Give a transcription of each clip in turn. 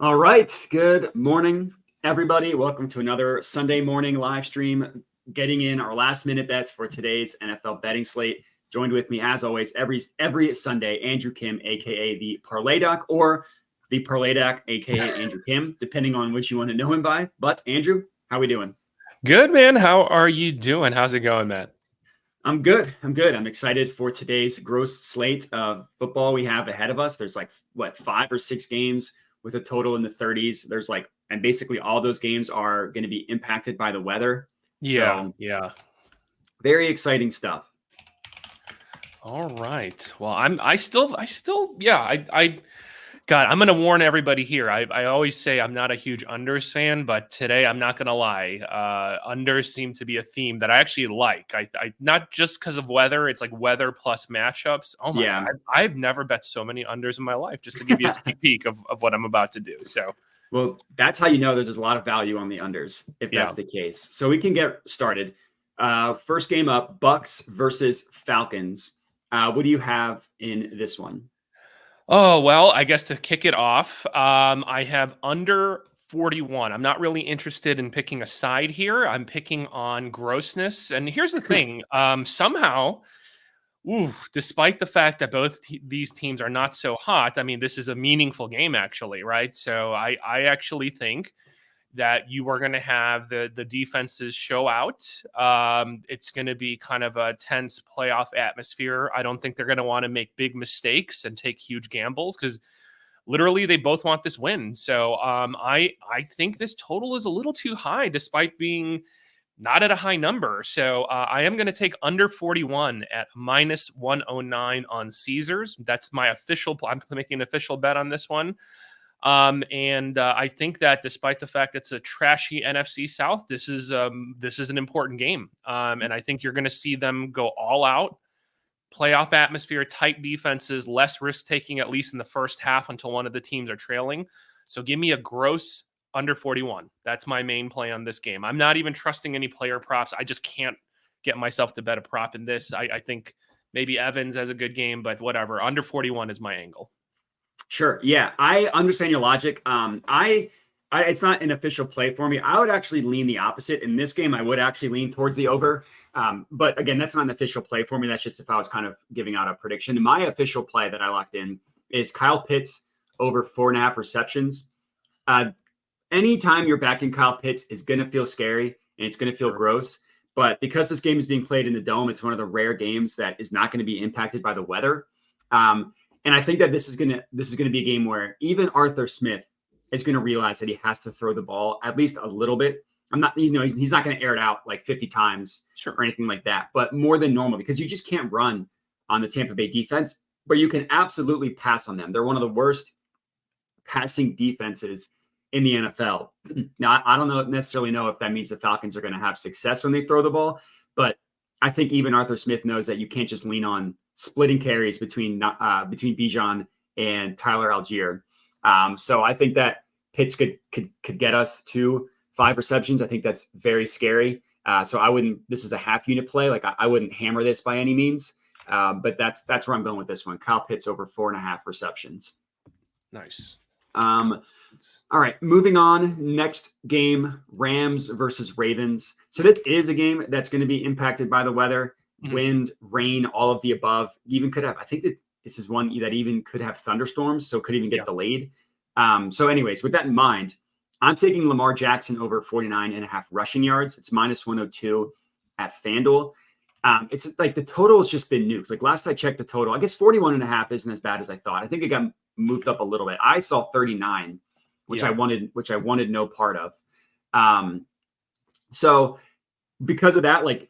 All right. Good morning, everybody. Welcome to another Sunday morning live stream, getting in our last minute bets for today's NFL betting slate. Joined with me, as always, every Sunday, Andrew Kim, aka the ParlayDoc, or the ParlayDoc, aka Andrew Kim, depending on which you want to know him by. But Andrew, how we doing? Good, man. How are you doing? How's it going, Matt? I'm good. I'm excited for today's gross slate of football we have ahead of us. There's like, 5 or 6 games with a total in the 30s. And basically all those games are going to be impacted by the weather. Yeah. Very exciting stuff. All right. Well, I'm going to warn everybody here. I always say I'm not a huge unders fan, but today I'm not going to lie. Unders seem to be a theme that I actually like. I not just because of weather. It's like weather plus matchups. Oh my God. I've never bet so many unders in my life, just to give you a sneak peek of what I'm about to do. So, well, that's how you know that there's a lot of value on the unders, if that's the case. So we can get started. First game up, Bucks versus Falcons. What do you have in this one? Oh, well, I guess to kick it off, I have under 41. I'm not really interested in picking a side here. I'm picking on grossness. And here's the thing. Somehow, despite the fact that both these teams are not so hot, I mean, this is a meaningful game, actually, right? So I actually think that you are going to have the defenses show out. It's going to be kind of a tense playoff atmosphere. I don't think they're going to want to make big mistakes and take huge gambles because literally they both want this win. So I think this total is a little too high despite being not at a high number. So I am going to take under 41 at minus 109 on Caesars. That's my official. I'm making an official bet on this one. I think that despite the fact it's a trashy NFC South, this is an important game. And I think you're going to see them go all out, playoff atmosphere, tight defenses, less risk taking, at least in the first half until one of the teams are trailing. So give me a gross under 41. That's my main play on this game. I'm not even trusting any player props. I just can't get myself to bet a prop in this. I think maybe Evans has a good game, but whatever. Under 41 is my angle. Sure. Yeah, I understand your logic. It's not an official play for me. I would actually lean the opposite. In this game, I would actually lean towards the over. But again, that's not an official play for me. That's just if I was kind of giving out a prediction. My official play that I locked in is Kyle Pitts over 4.5 receptions. Anytime you're backing Kyle Pitts is going to feel scary and it's going to feel gross. But because this game is being played in the Dome, it's one of the rare games that is not going to be impacted by the weather. And I think that this is going to be a game where even Arthur Smith is going to realize that he has to throw the ball at least a little bit. He's not going to air it out like 50 times or anything like that, but more than normal because you just can't run on the Tampa Bay defense, but you can absolutely pass on them. They're one of the worst passing defenses in the NFL. Now, I don't necessarily know if that means the Falcons are going to have success when they throw the ball, but I think even Arthur Smith knows that you can't just lean on splitting carries between Bijan and Tyler Algier. So I think that Pitts could get us to 5 receptions. I think that's very scary. So this is a half unit play. Like I wouldn't hammer this by any means. But that's where I'm going with this one. Kyle Pitts over 4.5 receptions. Nice. All right, moving on. Next game, Rams versus Ravens. So this is a game that's going to be impacted by the weather. Wind, rain, all of the above. Even could have, I think that this is one that even could have thunderstorms, so could even get delayed. So anyways, with that in mind, I'm taking Lamar Jackson over 49.5 rushing yards. It's minus 102 at FanDuel. It's like the total has just been nuked. Like last I checked the total, I guess 41.5 isn't as bad as I thought. I think it got moved up a little bit. I saw 39, which I wanted no part of. So because of that, like,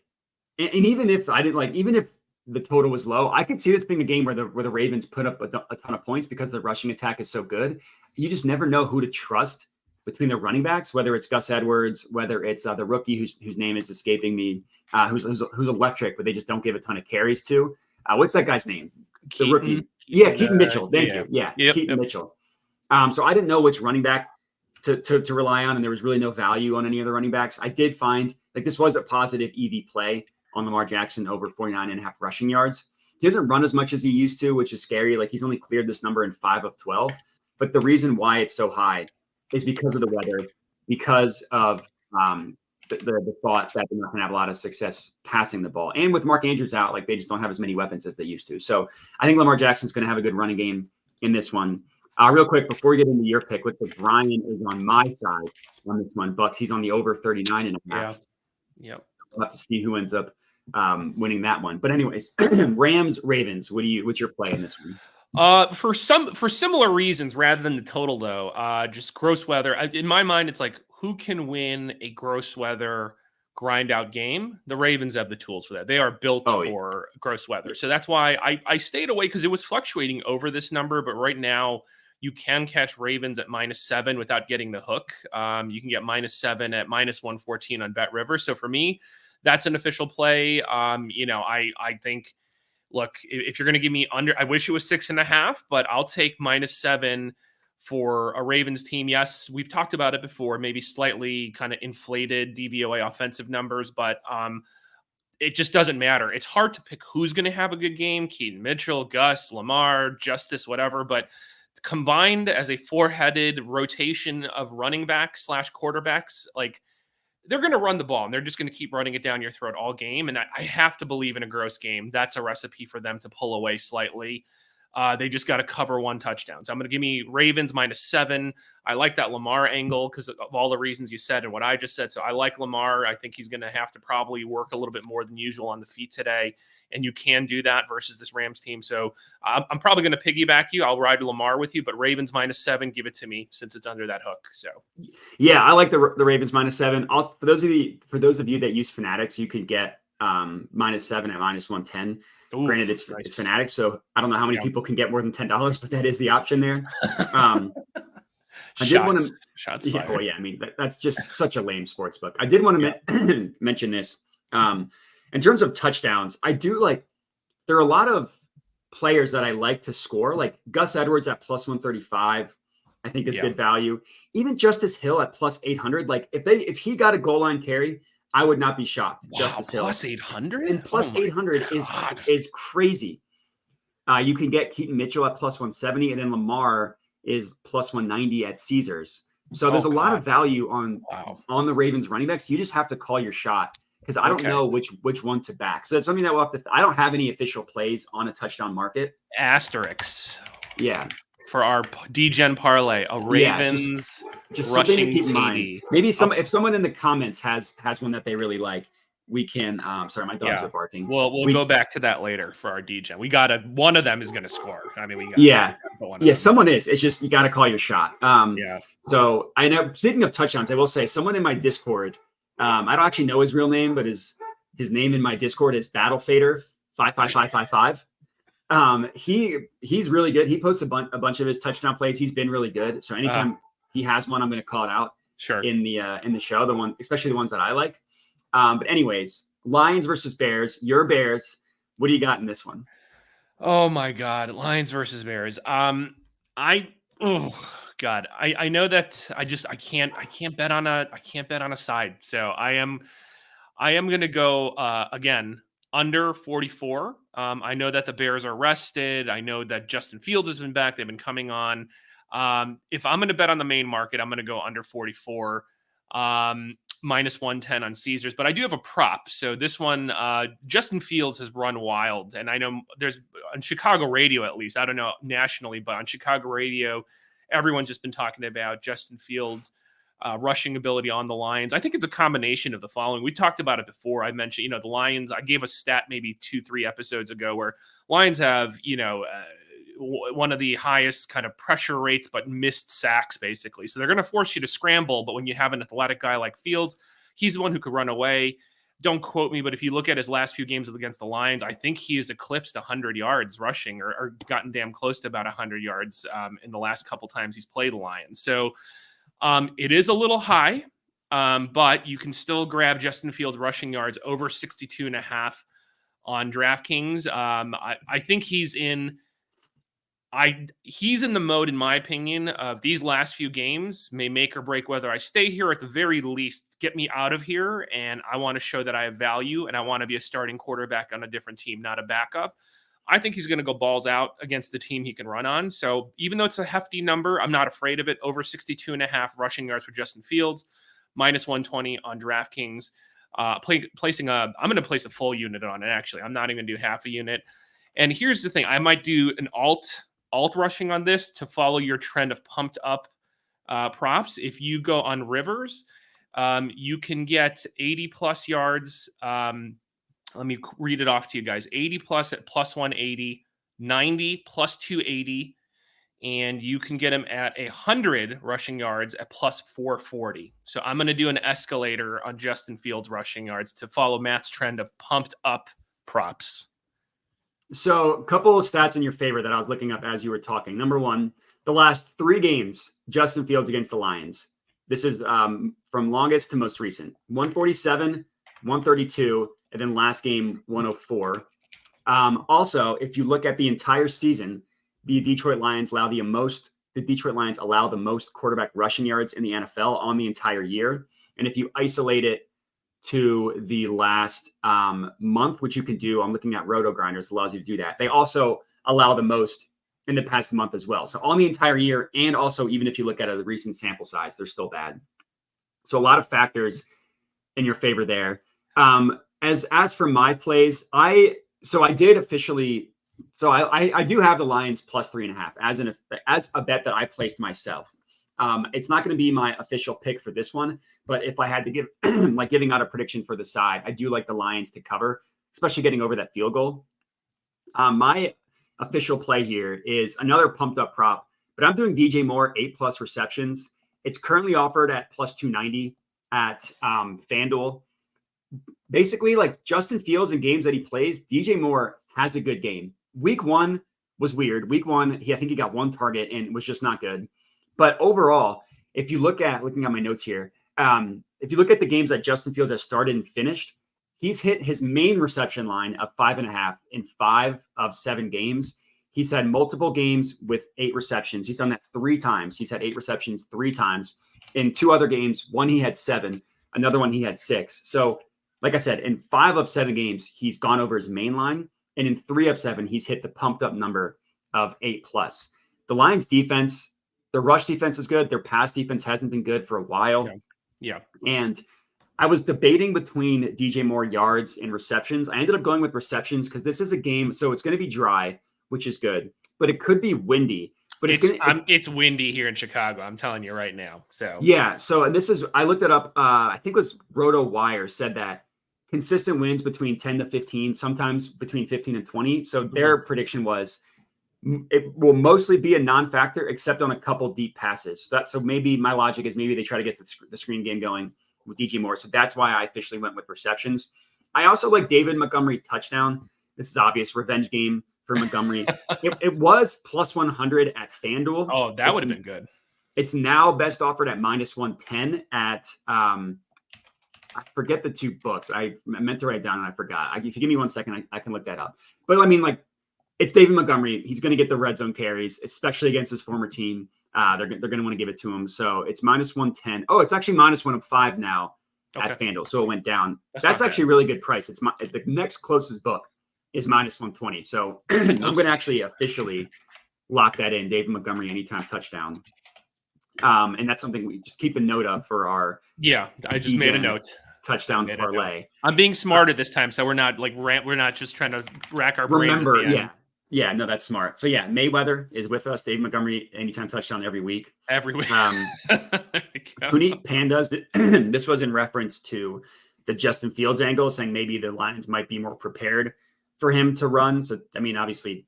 and even if the total was low, I could see this being a game where the Ravens put up a ton of points because the rushing attack is so good. You just never know who to trust between the running backs, whether it's Gus Edwards, whether it's the rookie whose name is escaping me, who's electric, but they just don't give a ton of carries to. What's that guy's name? The rookie. Keaton Mitchell. Thank you. Yeah, Keaton Mitchell. So I didn't know which running back to rely on, and there was really no value on any of the running backs. I did find like this was a positive EV play on Lamar Jackson over 49.5 rushing yards. He doesn't run as much as he used to, which is scary. Like he's only cleared this number in 5 of 12. But the reason why it's so high is because of the weather, because of the thought that they're not going to have a lot of success passing the ball. And with Mark Andrews out, like they just don't have as many weapons as they used to. So I think Lamar Jackson's going to have a good running game in this one. Real quick, before we get into your pick, looks like Brian is on my side on this one. Bucks, he's on the over 39 and a half. Yeah. We'll have to see who ends up winning that one. But anyways, Rams, Ravens, what's your play in this one? For similar reasons, rather than the total though, just gross weather. In my mind, it's like who can win a gross weather grind out game? The Ravens have the tools for that. They are built for gross weather. So that's why I stayed away because it was fluctuating over this number. But right now, you can catch Ravens at -7 without getting the hook. You can get -7 at -114 on Bet River. So for me, that's an official play. I think. Look, if you're going to give me under, I wish it was 6.5, but I'll take -7 for a Ravens team. Yes, we've talked about it before, maybe slightly kind of inflated DVOA offensive numbers, but it just doesn't matter. It's hard to pick who's going to have a good game. Keaton Mitchell, Gus, Lamar, Justice, whatever, but combined as a four-headed rotation of running backs / quarterbacks, like they're going to run the ball and they're just going to keep running it down your throat all game. And I have to believe in a gross game. That's a recipe for them to pull away slightly. They just got to cover one touchdown. So I'm going to give me Ravens -7. I like that Lamar angle because of all the reasons you said and what I just said. So I like Lamar. I think he's going to have to probably work a little bit more than usual on the feet today. And you can do that versus this Rams team. So I'm probably going to piggyback you. I'll ride Lamar with you, but Ravens -7, give it to me since it's under that hook. So yeah, I like the Ravens -7. Also, for those of you that use Fanatics, you could get -7 at -110. Oof, Granted, it's nice. Fanatics, so I don't know how many people can get more than $10, but that is the option there. I did want to shots fired. Well, yeah, I mean that's just such a lame sports book. I did want to mention this. In terms of touchdowns, I do like. There are a lot of players that I like to score, like Gus Edwards at +135. I think is good value. Even Justice Hill at +800. Like if he got a goal line carry, I would not be shocked. Wow, Justice Hill +800 and +800 is crazy. You can get Keaton Mitchell at +170, and then Lamar is +190 at Caesars. So there's a lot of value on the Ravens running backs. You just have to call your shot because I don't know which one to back. So that's something that we'll have to. I don't have any official plays on a touchdown market. Asterisks. Yeah. For our DGen parlay, a Ravens just rushing something to keep in mind. TD. Maybe if someone in the comments has one that they really like, we can. Sorry, my dogs are barking. We'll go back to that later for our DGen. We got one of them is going to score. I mean, we got someone is. It's just you got to call your shot. So I know. Speaking of touchdowns, I will say someone in my Discord. I don't actually know his real name, but his name in my Discord is Battlefader 55555. He's really good. He posts a bunch of his touchdown plays. He's been really good. So anytime he has one, I'm going to call it out. Sure. In the show, especially the ones that I like. But anyways, Lions versus Bears. Your Bears. What do you got in this one? Oh my God, Lions versus Bears. I know that I can't bet on a side. So I am going to go again under 44. I know that the Bears are rested. I know that Justin Fields has been back. They've been coming on. If I'm going to bet on the main market, I'm going to go under 44, -110 on Caesars. But I do have a prop. So this one, Justin Fields has run wild. And I know there's on Chicago radio, at least, I don't know nationally, but on Chicago radio, everyone's just been talking about Justin Fields' rushing ability on the Lions. I think it's a combination of the following. We talked about it before. I mentioned, the Lions, I gave a stat maybe 2-3 episodes ago where Lions have, one of the highest kind of pressure rates, but missed sacks basically. So they're going to force you to scramble. But when you have an athletic guy like Fields, he's the one who could run away. Don't quote me, but if you look at his last few games against the Lions, I think he has eclipsed 100 yards rushing or gotten damn close to about 100 yards in the last couple times he's played the Lions. So it is a little high, but you can still grab Justin Fields rushing yards over 62.5 on DraftKings. I think he's in the mode, in my opinion, of these last few games may make or break whether I stay here, or at the very least get me out of here. And I want to show that I have value and I want to be a starting quarterback on a different team, not a backup. I think he's going to go balls out against the team he can run on. So even though it's a hefty number, I'm not afraid of it. Over 62.5 rushing yards for Justin Fields, minus 120 on DraftKings. I'm going to place a full unit on it. Actually, I'm not even going to do half a unit. And here's the thing. I might do an alt rushing on this to follow your trend of pumped up props. If you go on Rivers, you can get 80 plus yards. Let me read it off to you guys. 80 plus at plus 180, 90 plus 280, and you can get him at 100 rushing yards at plus 440. So I'm going to do an escalator on Justin Fields rushing yards to follow Matt's trend of pumped up props. So a couple of stats in your favor that I was looking up as you were talking. Number one, the last 3 games, Justin Fields against the Lions. This is from longest to most recent. 147, 132, and then last game, 104. Also, if you look at the entire season, the Detroit Lions allow the most quarterback rushing yards in the NFL on the entire year. And if you isolate it to the last month, which you can do, I'm looking at Roto Grinders, allows you to do that. They also allow the most in the past month as well. So on the entire year, and also even if you look at a recent sample size, they're still bad. So a lot of factors in your favor there. As for my plays, I do have the Lions plus 3.5 as a bet that I placed myself. It's not going to be my official pick for this one, but if I had to give giving out a prediction for the side, I do like the Lions to cover, especially getting over that field goal. My official play here is another pumped up prop, but I'm doing DJ Moore 8+ receptions. It's currently offered at plus 290 at FanDuel. Basically, like Justin Fields in games that he plays, DJ Moore has a good game. Week 1 was weird. Week 1, I think he got 1 target and was just not good. But overall, if you looking at my notes here, if you look at the games that Justin Fields has started and finished, he's hit his main reception line of 5.5 in 5 of 7 games. He's had multiple games with 8 receptions. He's done that 3 times. He's had 8 receptions 3 times. In 2 other games, one he had 7, another one he had 6. So, like I said, in 5 of 7 games, he's gone over his main line. And in 3 of 7, he's hit the pumped up number of 8+. The Lions defense, their rush defense is good. Their pass defense hasn't been good for a while. Yeah. And I was debating between DJ Moore yards and receptions. I ended up going with receptions because this is a game. So it's going to be dry, which is good, but it could be windy. But it's windy here in Chicago. I'm telling you right now. So yeah. So I looked it up. I think it was Roto Wire said that consistent wins between 10 to 15, sometimes between 15 and 20. So their prediction was it will mostly be a non-factor except on a couple deep passes. So maybe my logic is maybe they try to get the screen game going with DJ Moore. So that's why I officially went with receptions. I also like David Montgomery touchdown. This is obvious revenge game for Montgomery. It was plus 100 at FanDuel. Oh, that would have been good. It's now best offered at minus 110 at I forget the 2 books. I meant to write it down and I forgot. If you give me 1 second, I can look that up. But I mean, it's David Montgomery. He's going to get the red zone carries, especially against his former team. They're going to want to give it to him. So it's minus 110. Oh, it's actually minus 105 now at FanDuel. So it went down. That's actually a really good price. It's the next closest book is minus 120. So I'm going to actually officially lock that in. David Montgomery anytime touchdown. And that's something we just keep a note of for our. Yeah, I just made a note. Touchdown parlay. I'm being smarter this time, so we're not we're not just trying to rack our brains. Remember, yeah, no, that's smart. So yeah, Mayweather is with us. Dave Montgomery, anytime touchdown every week. Every week. Puneet Pandas. This was in reference to the Justin Fields angle, saying maybe the Lions might be more prepared for him to run. So I mean, obviously,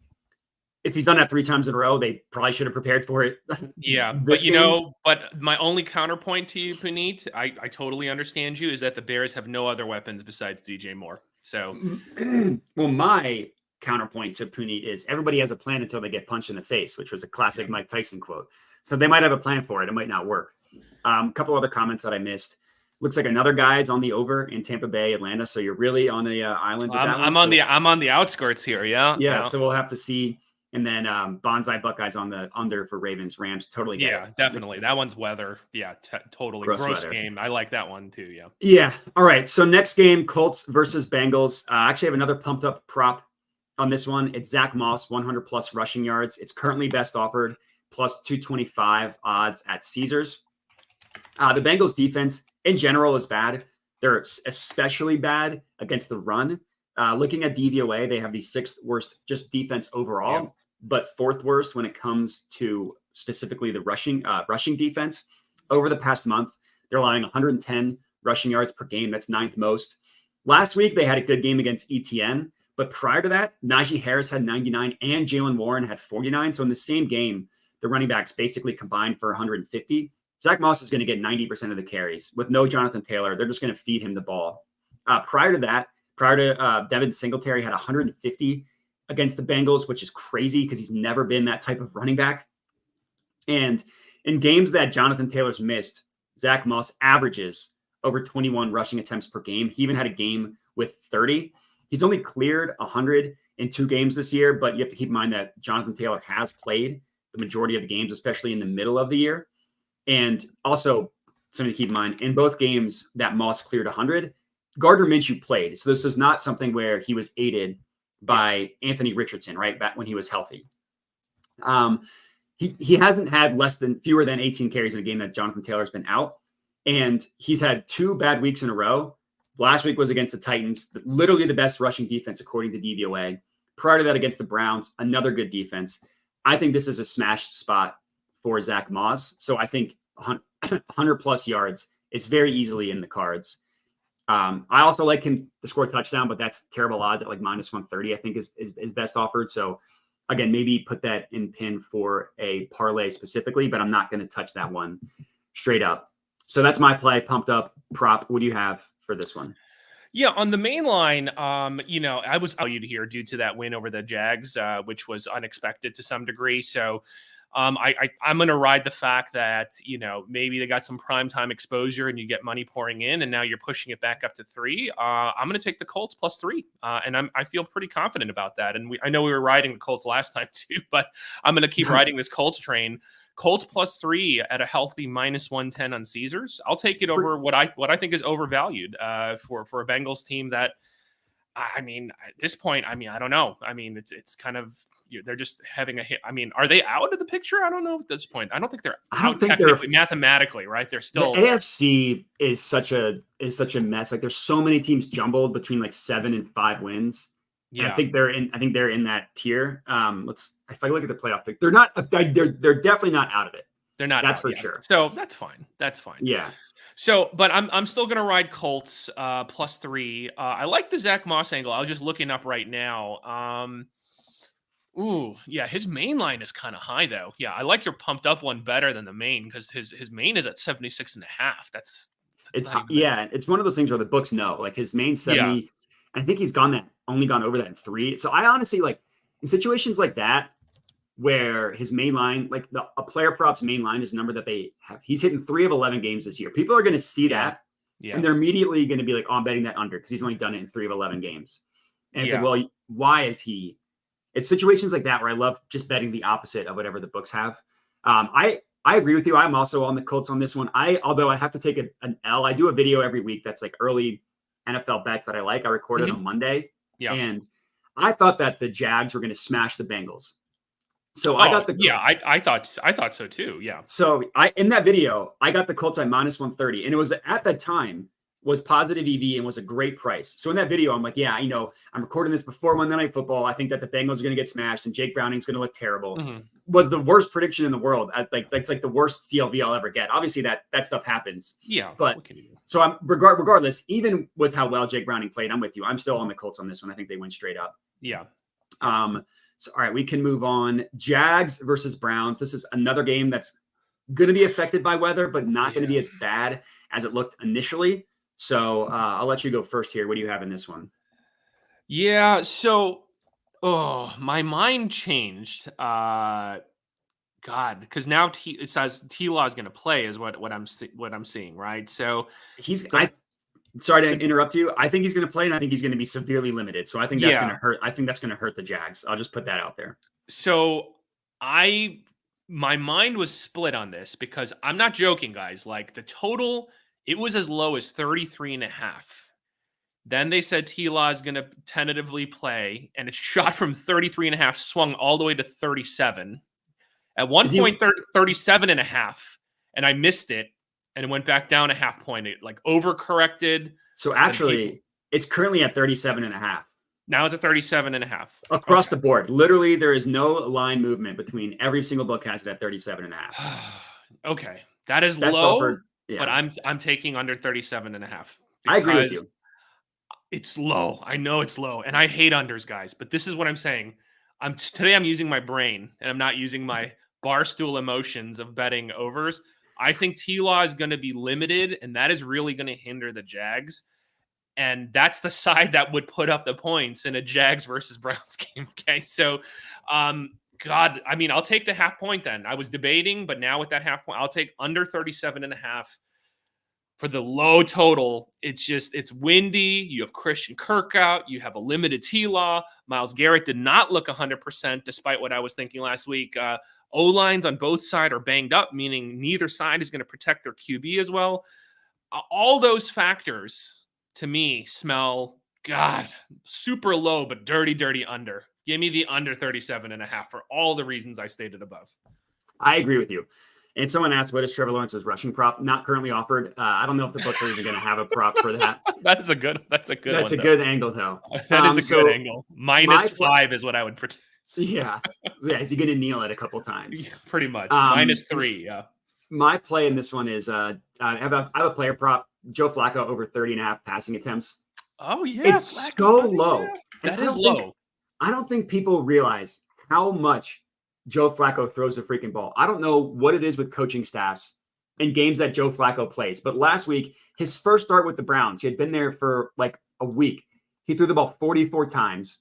if he's done that 3 times in a row, they probably should have prepared for it. Yeah, but but my only counterpoint to you, Puneet, I totally understand you, is that the Bears have no other weapons besides DJ Moore. So, well, my counterpoint to Puneet is everybody has a plan until they get punched in the face, which was a classic Mike Tyson quote. So they might have a plan for it. It might not work. A couple other comments that I missed. Looks like another guy's on the over in Tampa Bay, Atlanta. So you're really on the island. I'm on the outskirts here. Yeah. Yeah. So we'll have to see. And then Bonsai Buckeyes on the under for Ravens, Rams. Totally. Yeah, definitely. That one's weather. Yeah, totally. Gross game. I like that one too. Yeah. Yeah. All right. So next game, Colts versus Bengals. I actually have another pumped up prop on this one. It's Zach Moss, 100 plus rushing yards. It's currently best offered plus 225 odds at Caesars. The Bengals defense in general is bad. They're especially bad against the run. Looking at DVOA, they have the 6th worst just defense overall, but 4th worst when it comes to specifically the rushing defense. Over the past month, they're allowing 110 rushing yards per game. That's 9th most. Last week, they had a good game against ETN, but prior to that, Najee Harris had 99 and Jalen Warren had 49. So in the same game, the running backs basically combined for 150. Zach Moss is going to get 90% of the carries. With no Jonathan Taylor, they're just going to feed him the ball. Prior to Devin Singletary had 150 against the Bengals, which is crazy because he's never been that type of running back. And in games that Jonathan Taylor's missed, Zach Moss averages over 21 rushing attempts per game. He even had a game with 30. He's only cleared 100 in 2 games this year, but you have to keep in mind that Jonathan Taylor has played the majority of the games, especially in the middle of the year. And also something to keep in mind, in both games that Moss cleared 100, Gardner Minshew played. So this is not something where he was aided by Anthony Richardson, right, back when he was healthy. He hasn't had fewer than 18 carries in a game that Jonathan Taylor's been out. And he's had 2 bad weeks in a row. Last week was against the Titans, literally the best rushing defense according to DVOA. Prior to that, against the Browns, another good defense. I think this is a smash spot for Zach Moss. So I think 100 plus yards is very easily in the cards. I also like him to score a touchdown, but that's terrible odds at like minus 130, I think is best offered. So again, maybe put that in pin for a parlay specifically, but I'm not going to touch that one straight up. So that's my play, pumped up prop. What do you have for this one? Yeah, on the main line, I was valued here due to that win over the Jags, which was unexpected to some degree. So I'm going to ride the fact that, maybe they got some primetime exposure and you get money pouring in and now you're pushing it back up to 3. I'm going to take the Colts plus 3. And I feel pretty confident about that. And I know we were riding the Colts last time too, but I'm going to keep riding this Colts train. Colts plus 3 at a healthy minus 110 on Caesars. I'll take it over what I think is overvalued for a Bengals team that, I mean, at this point, I don't know. I mean, it's kind of, they're just having a hit. I mean, are they out of the picture? I don't know at this point. I don't think they're out technically, mathematically, right? They're still. The AFC is such a mess. Like there's so many teams jumbled between like 7 and 5 wins. Yeah, I think they're in that tier. If I look at the playoff pick, they're not. They're definitely not out of it. They're not. That's out for yet. sure. So that's fine. That's fine. Yeah. So, but I'm still gonna ride Colts plus 3. I like the Zach Moss angle. I was just looking up right now. His main line is kind of high though. Yeah, I like your pumped up one better than the main because his main is at 76.5. That's it's it's one of those things where the books know like his main 70. Yeah. I think he's only gone over that in 3. So I honestly like in situations like that where his main line, like a player prop's main line is a number that they have. He's hitting 3 of 11 games this year. People are going to see that. Yeah. And they're immediately going to be like, oh, I'm betting that under because he's only done it in 3 of 11 games. And it's like, well, why is he? It's situations like that where I love just betting the opposite of whatever the books have. I agree with you. I'm also on the Colts on this one. Although I have to take an L. I do a video every week that's like early NFL bets that I like. I record it on Monday. Yeah. And I thought that the Jags were going to smash the Bengals. So I got the I thought so too. Yeah. So in that video, I got the Colts at minus 130. And it was at that time was positive EV and was a great price. So in that video, I'm like, I'm recording this before Monday Night Football. I think that the Bengals are going to get smashed and Jake Browning's going to look terrible. Mm-hmm. Was the worst prediction in the world. That's like the worst CLV I'll ever get. Obviously that stuff happens. Yeah. But so I'm regardless, even with how well Jake Browning played, I'm with you. I'm still on the Colts on this one. I think they win straight up. Yeah. So, all right, we can move on. Jags versus Browns. This is another game that's going to be affected by weather, but not going to be as bad as it looked initially. So I'll let you go first here. What do you have in this one? Yeah. So, my mind changed. God, because now it says T-Law is going to play is what I'm seeing, right? So sorry to interrupt you. I think he's going to play, and I think he's going to be severely limited. So I think that's going to hurt. I think that's going to hurt the Jags. I'll just put that out there. So my mind was split on this because I'm not joking, guys. Like the total, it was as low as 33.5. Then they said T-Law is going to tentatively play, and it shot from 33.5, swung all the way to 37. At one point, 37.5, and I missed it, and it went back down a half point. It like overcorrected. So actually, it's currently at 37.5. Now it's at 37.5. Across the board. Literally, there is no line movement between every single book has it at 37.5. Okay. That's Best low, offered, yeah. but I'm taking under 37.5. I agree with you. It's low. I know it's low, and I hate unders, guys, but this is what I'm saying. Today I'm using my brain, and I'm not using my barstool emotions of betting overs. I think T-Law is going to be limited, and that is really going to hinder the Jags. And that's the side that would put up the points in a Jags versus Browns game. Okay. So, God, I mean, I'll take the half point then. I was debating, but now with that half point, I'll take under 37.5 for the low total. It's windy. You have Christian Kirk out. You have a limited T-Law. Myles Garrett did not look 100%, despite what I was thinking last week. O-lines on both sides are banged up, meaning neither side is going to protect their QB as well. All those factors to me smell, God, super low, but dirty under. Give me the under 37.5 for all the reasons I stated above. I agree with you. And someone asked, what is Trevor Lawrence's rushing prop? Not currently offered. I don't know if the books are even going to have a prop for that. That's a good good angle, though. That is a good angle. -5 is what I would predict. Yeah. Is he going to kneel it a couple times? Yeah, pretty much. -3, yeah. My play in this one is I have a player prop, Joe Flacco over 30.5 passing attempts. Oh, yeah. It's so low. Yeah. That is low. I don't think people realize how much Joe Flacco throws the freaking ball. I don't know what it is with coaching staffs in games that Joe Flacco plays. But last week, his first start with the Browns, he had been there for like a week. He threw the ball 44 times.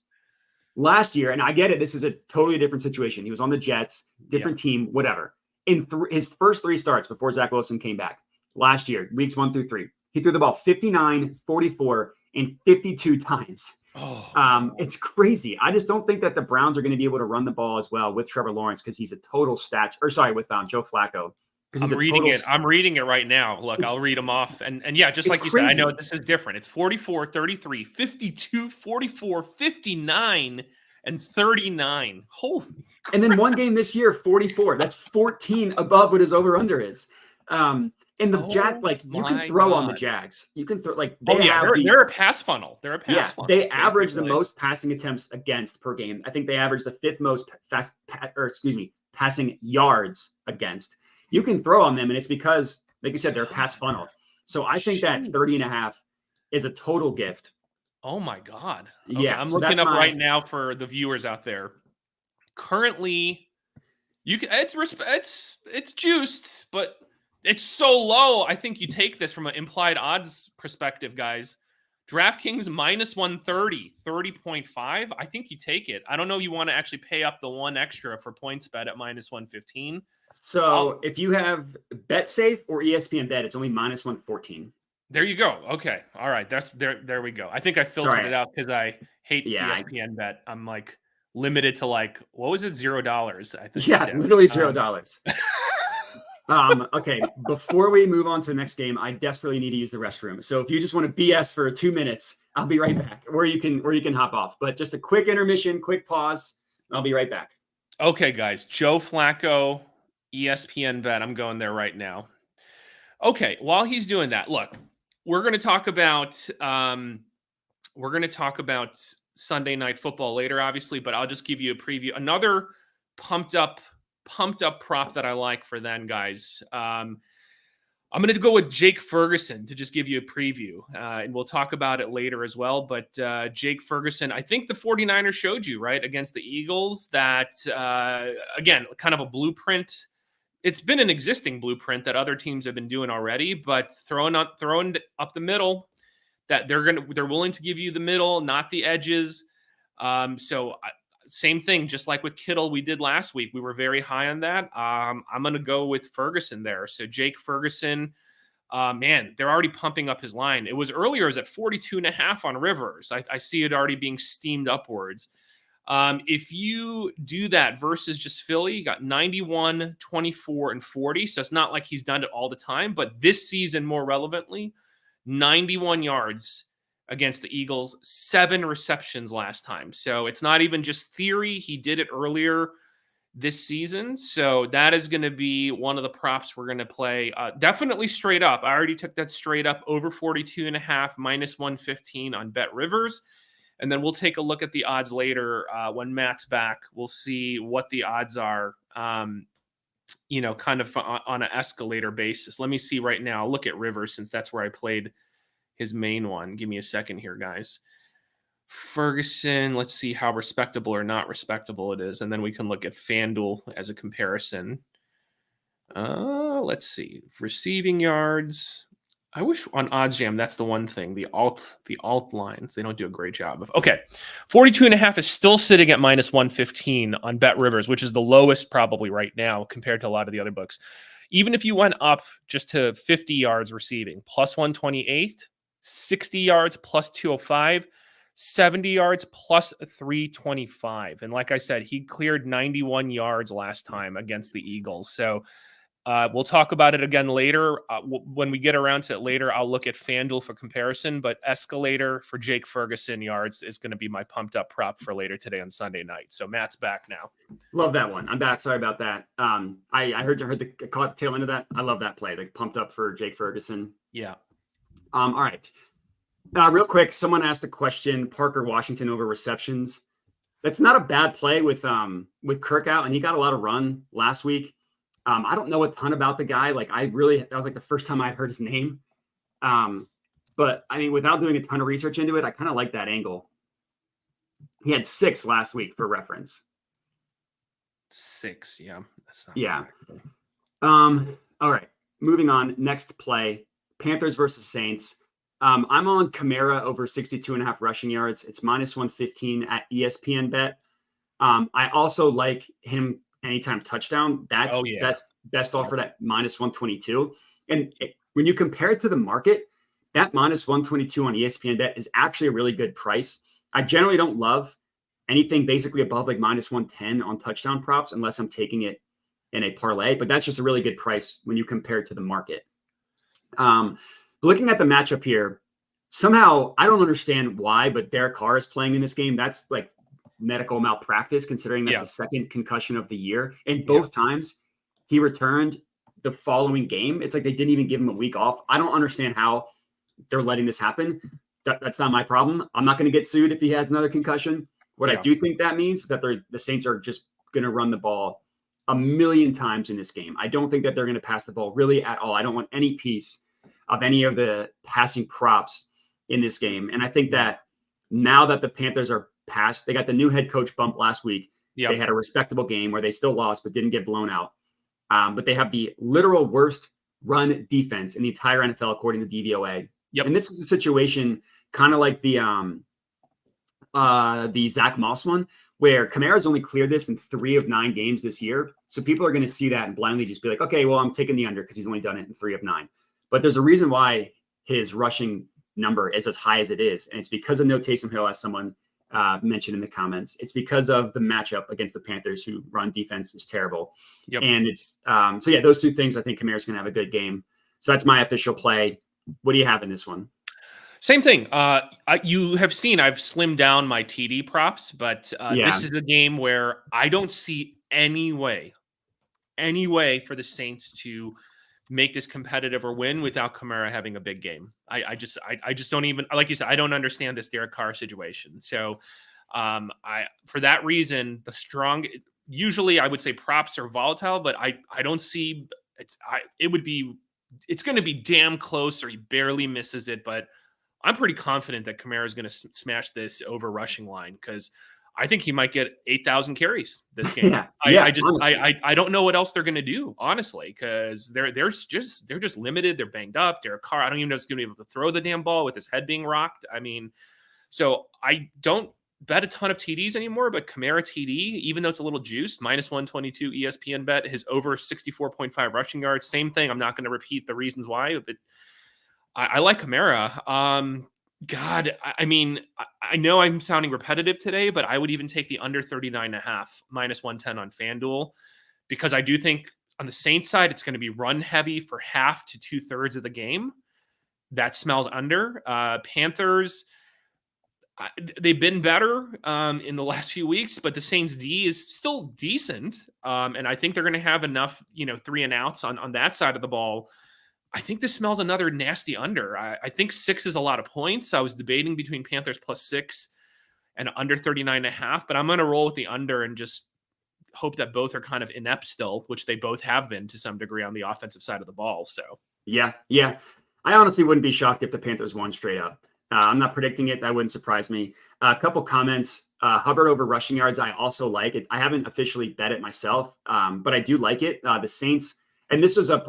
Last year, and I get it, this is a totally different situation. He was on the Jets, different team, whatever. In his first 3 starts before Zach Wilson came back last year, weeks 1 through 3, he threw the ball 59, 44, and 52 times. It's crazy. I just don't think that the Browns are going to be able to run the ball as well with Trevor Lawrence because he's a total with Joe Flacco. I'm reading it right now. Look, I'll read them off. And yeah, just like you said, I know this is different. It's 44, 33, 52, 44, 59, and 39. Holy crap. And then one game this year, 44. That's 14 above what his over-under is. And the you can throw on the Jags. You can throw they're a pass funnel. They're a pass funnel. They average the most passing attempts against per game. I think they average the 5th most passing yards against. You can throw on them, and it's because, like you said, they're a pass funnel. So I think that 30.5 is a total gift. Oh my God. Okay, yeah. I'm looking up right now for the viewers out there. Currently, it's juiced, but it's so low. I think you take this from an implied odds perspective, guys. DraftKings -130, 30.5. I think you take it. I don't know. You want to actually pay up the one extra for PointsBet at -115. So if you have BetSafe or ESPN Bet, it's only -114. There you go. Okay. All right. There we go. I think I filtered it out because I hate ESPN Bet. I'm like limited to what was it? $0, I think. Yeah, literally $0. Okay. Before we move on to the next game, I desperately need to use the restroom. So if you just want to BS for 2 minutes, I'll be right back. Where you can hop off. But just a quick intermission, quick pause. I'll be right back. Okay, guys. Joe Flacco, ESPN Bet. I'm going there right now. Okay. While he's doing that, look, we're going to talk about Sunday Night Football later, obviously, but I'll just give you a preview. Another pumped up prop that I like for then, guys. I'm going to go with Jake Ferguson to just give you a preview, and we'll talk about it later as well. But Jake Ferguson, I think the 49ers showed you, right, against the Eagles that, again, kind of a blueprint. It's been an existing blueprint that other teams have been doing already, but throwing up the middle, that they're willing to give you the middle, not the edges. Same thing, just like with Kittle we did last week. We were very high on that. I'm going to go with Ferguson there. So Jake Ferguson, man, they're already pumping up his line. It was at 42.5 on Rivers. I see it already being steamed upwards. If you do that versus just Philly, you got 91, 24, and 40. So it's not like he's done it all the time, but this season, more relevantly, 91 yards against the Eagles, 7 receptions last time. So it's not even just theory. He did it earlier this season. So that is going to be one of the props we're going to play. Definitely straight up. I already took that straight up over 42.5, -115 on Bet Rivers. And then we'll take a look at the odds later when Matt's back. We'll see what the odds are, kind of on an escalator basis. Let me see right now. I'll look at Rivers since that's where I played his main one. Give me a second here, guys. Ferguson, let's see how respectable or not respectable it is. And then we can look at FanDuel as a comparison. Let's see. Receiving yards. I wish on OddsJam, that's the one thing. The alt lines, they don't do a great job of. Okay. 42.5 is still sitting at -115 on Bet Rivers, which is the lowest probably right now compared to a lot of the other books. Even if you went up just to 50 yards receiving, +128, 60 yards +205, 70 yards +325. And like I said, he cleared 91 yards last time against the Eagles. So we'll talk about it again later. When we get around to it later, I'll look at FanDuel for comparison, but escalator for Jake Ferguson yards is going to be my pumped up prop for later today on Sunday night. So Matt's back now. Love that one. I'm back. Sorry about that. I heard caught the tail end of that. I love that play. Like pumped up for Jake Ferguson. Yeah. All right. Real quick, someone asked a question, Parker Washington over receptions. That's not a bad play with Kirk out, and he got a lot of run last week. I don't know a ton about the guy. Like that was like the first time I heard his name. But I mean, without doing a ton of research into it, I kind of like that angle. He had 6 last week for reference. 6, yeah. That's not yeah. All right. Moving on. Next play. Panthers versus Saints. I'm on Kamara over 62.5 rushing yards. It's -115 at ESPN Bet. I also like him anytime touchdown. That's best offer at -122. And when you compare it to the market, that -122 on ESPN Bet is actually a really good price. I generally don't love anything basically above like -110 on touchdown props unless I'm taking it in a parlay, but that's just a really good price when you compare it to the market. Looking at the matchup here, somehow I don't understand why, but Derek Carr is playing in this game. That's like medical malpractice, considering that's the second concussion of the year. And both times he returned the following game. It's like they didn't even give him a week off. I don't understand how they're letting this happen. That's not my problem. I'm not going to get sued if he has another concussion. What I do think that means is that the Saints are just going to run the ball a million times in this game. I don't think that they're going to pass the ball really at all. I don't want any piece of any of the passing props in this game. And I think that now that the Panthers are past, they got the new head coach bump last week. Yep. They had a respectable game where they still lost, but didn't get blown out. But they have the literal worst run defense in the entire NFL, according to DVOA. Yep. And this is a situation kind of like the Zach Moss one, where Kamara's only cleared this in 3 of 9 games this year. So people are going to see that and blindly just be like, okay, well, I'm taking the under because he's only done it in 3 of 9. But there's a reason why his rushing number is as high as it is. And it's because of no Taysom Hill, as someone mentioned in the comments. It's because of the matchup against the Panthers, who run defense is terrible. Yep. And it's those two things. I think Kamara's going to have a good game. So that's my official play. What do you have in this one? Same thing. You have seen I've slimmed down my TD props, but this is a game where I don't see any way for the Saints to make this competitive or win without Kamara having a big game. I just don't even, like you said, I don't understand this Derek Carr situation. So for that reason, usually I would say props are volatile, but I don't see it's going to be damn close or he barely misses it. But I'm pretty confident that Kamara is going to smash this over rushing line because I think he might get 8,000 carries this game. I don't know what else they're going to do, honestly, because they're just limited. They're banged up. Derek Carr, I don't even know if he's going to be able to throw the damn ball with his head being rocked. I mean, so I don't bet a ton of TDs anymore, but Kamara TD, even though it's a little juiced, -122 ESPN Bet, his over 64.5 rushing yards. Same thing. I'm not going to repeat the reasons why, but I like Kamara. God, I mean, I know I'm sounding repetitive today, but I would even take the under 39.5, -110 on FanDuel, because I do think on the Saints side, it's going to be run heavy for half to 2/3 of the game. That smells under. Panthers, they've been better in the last few weeks, but the Saints D is still decent. And I think they're going to have enough, 3-and-outs on that side of the ball. I think this smells another nasty under. I think 6 is a lot of points. I was debating between Panthers +6 and under 39.5, but I'm going to roll with the under and just hope that both are kind of inept still, which they both have been to some degree on the offensive side of the ball. So Yeah. I honestly wouldn't be shocked if the Panthers won straight up. I'm not predicting it. That wouldn't surprise me. A couple comments. Hubbard over rushing yards. I also like it. I haven't officially bet it myself, but I do like it. The Saints, and this was a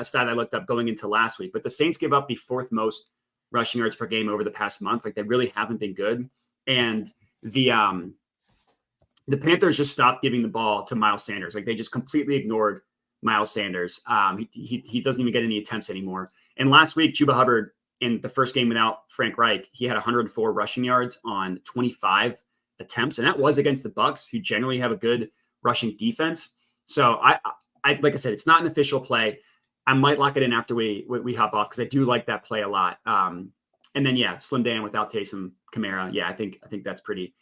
stat I looked up going into last week, but the Saints give up the 4th most rushing yards per game over the past month. Like, they really haven't been good. And the Panthers just stopped giving the ball to Miles Sanders. Like, they just completely ignored Miles Sanders. He doesn't even get any attempts anymore. And last week, Chuba Hubbard, in the first game without Frank Reich, he had 104 rushing yards on 25 attempts. And that was against the Bucs, who generally have a good rushing defense. So I like I said, it's not an official play. I might lock it in after we hop off, because I do like that play a lot. And then, Slim Dan without Taysom Kamara. Yeah, I think that's pretty,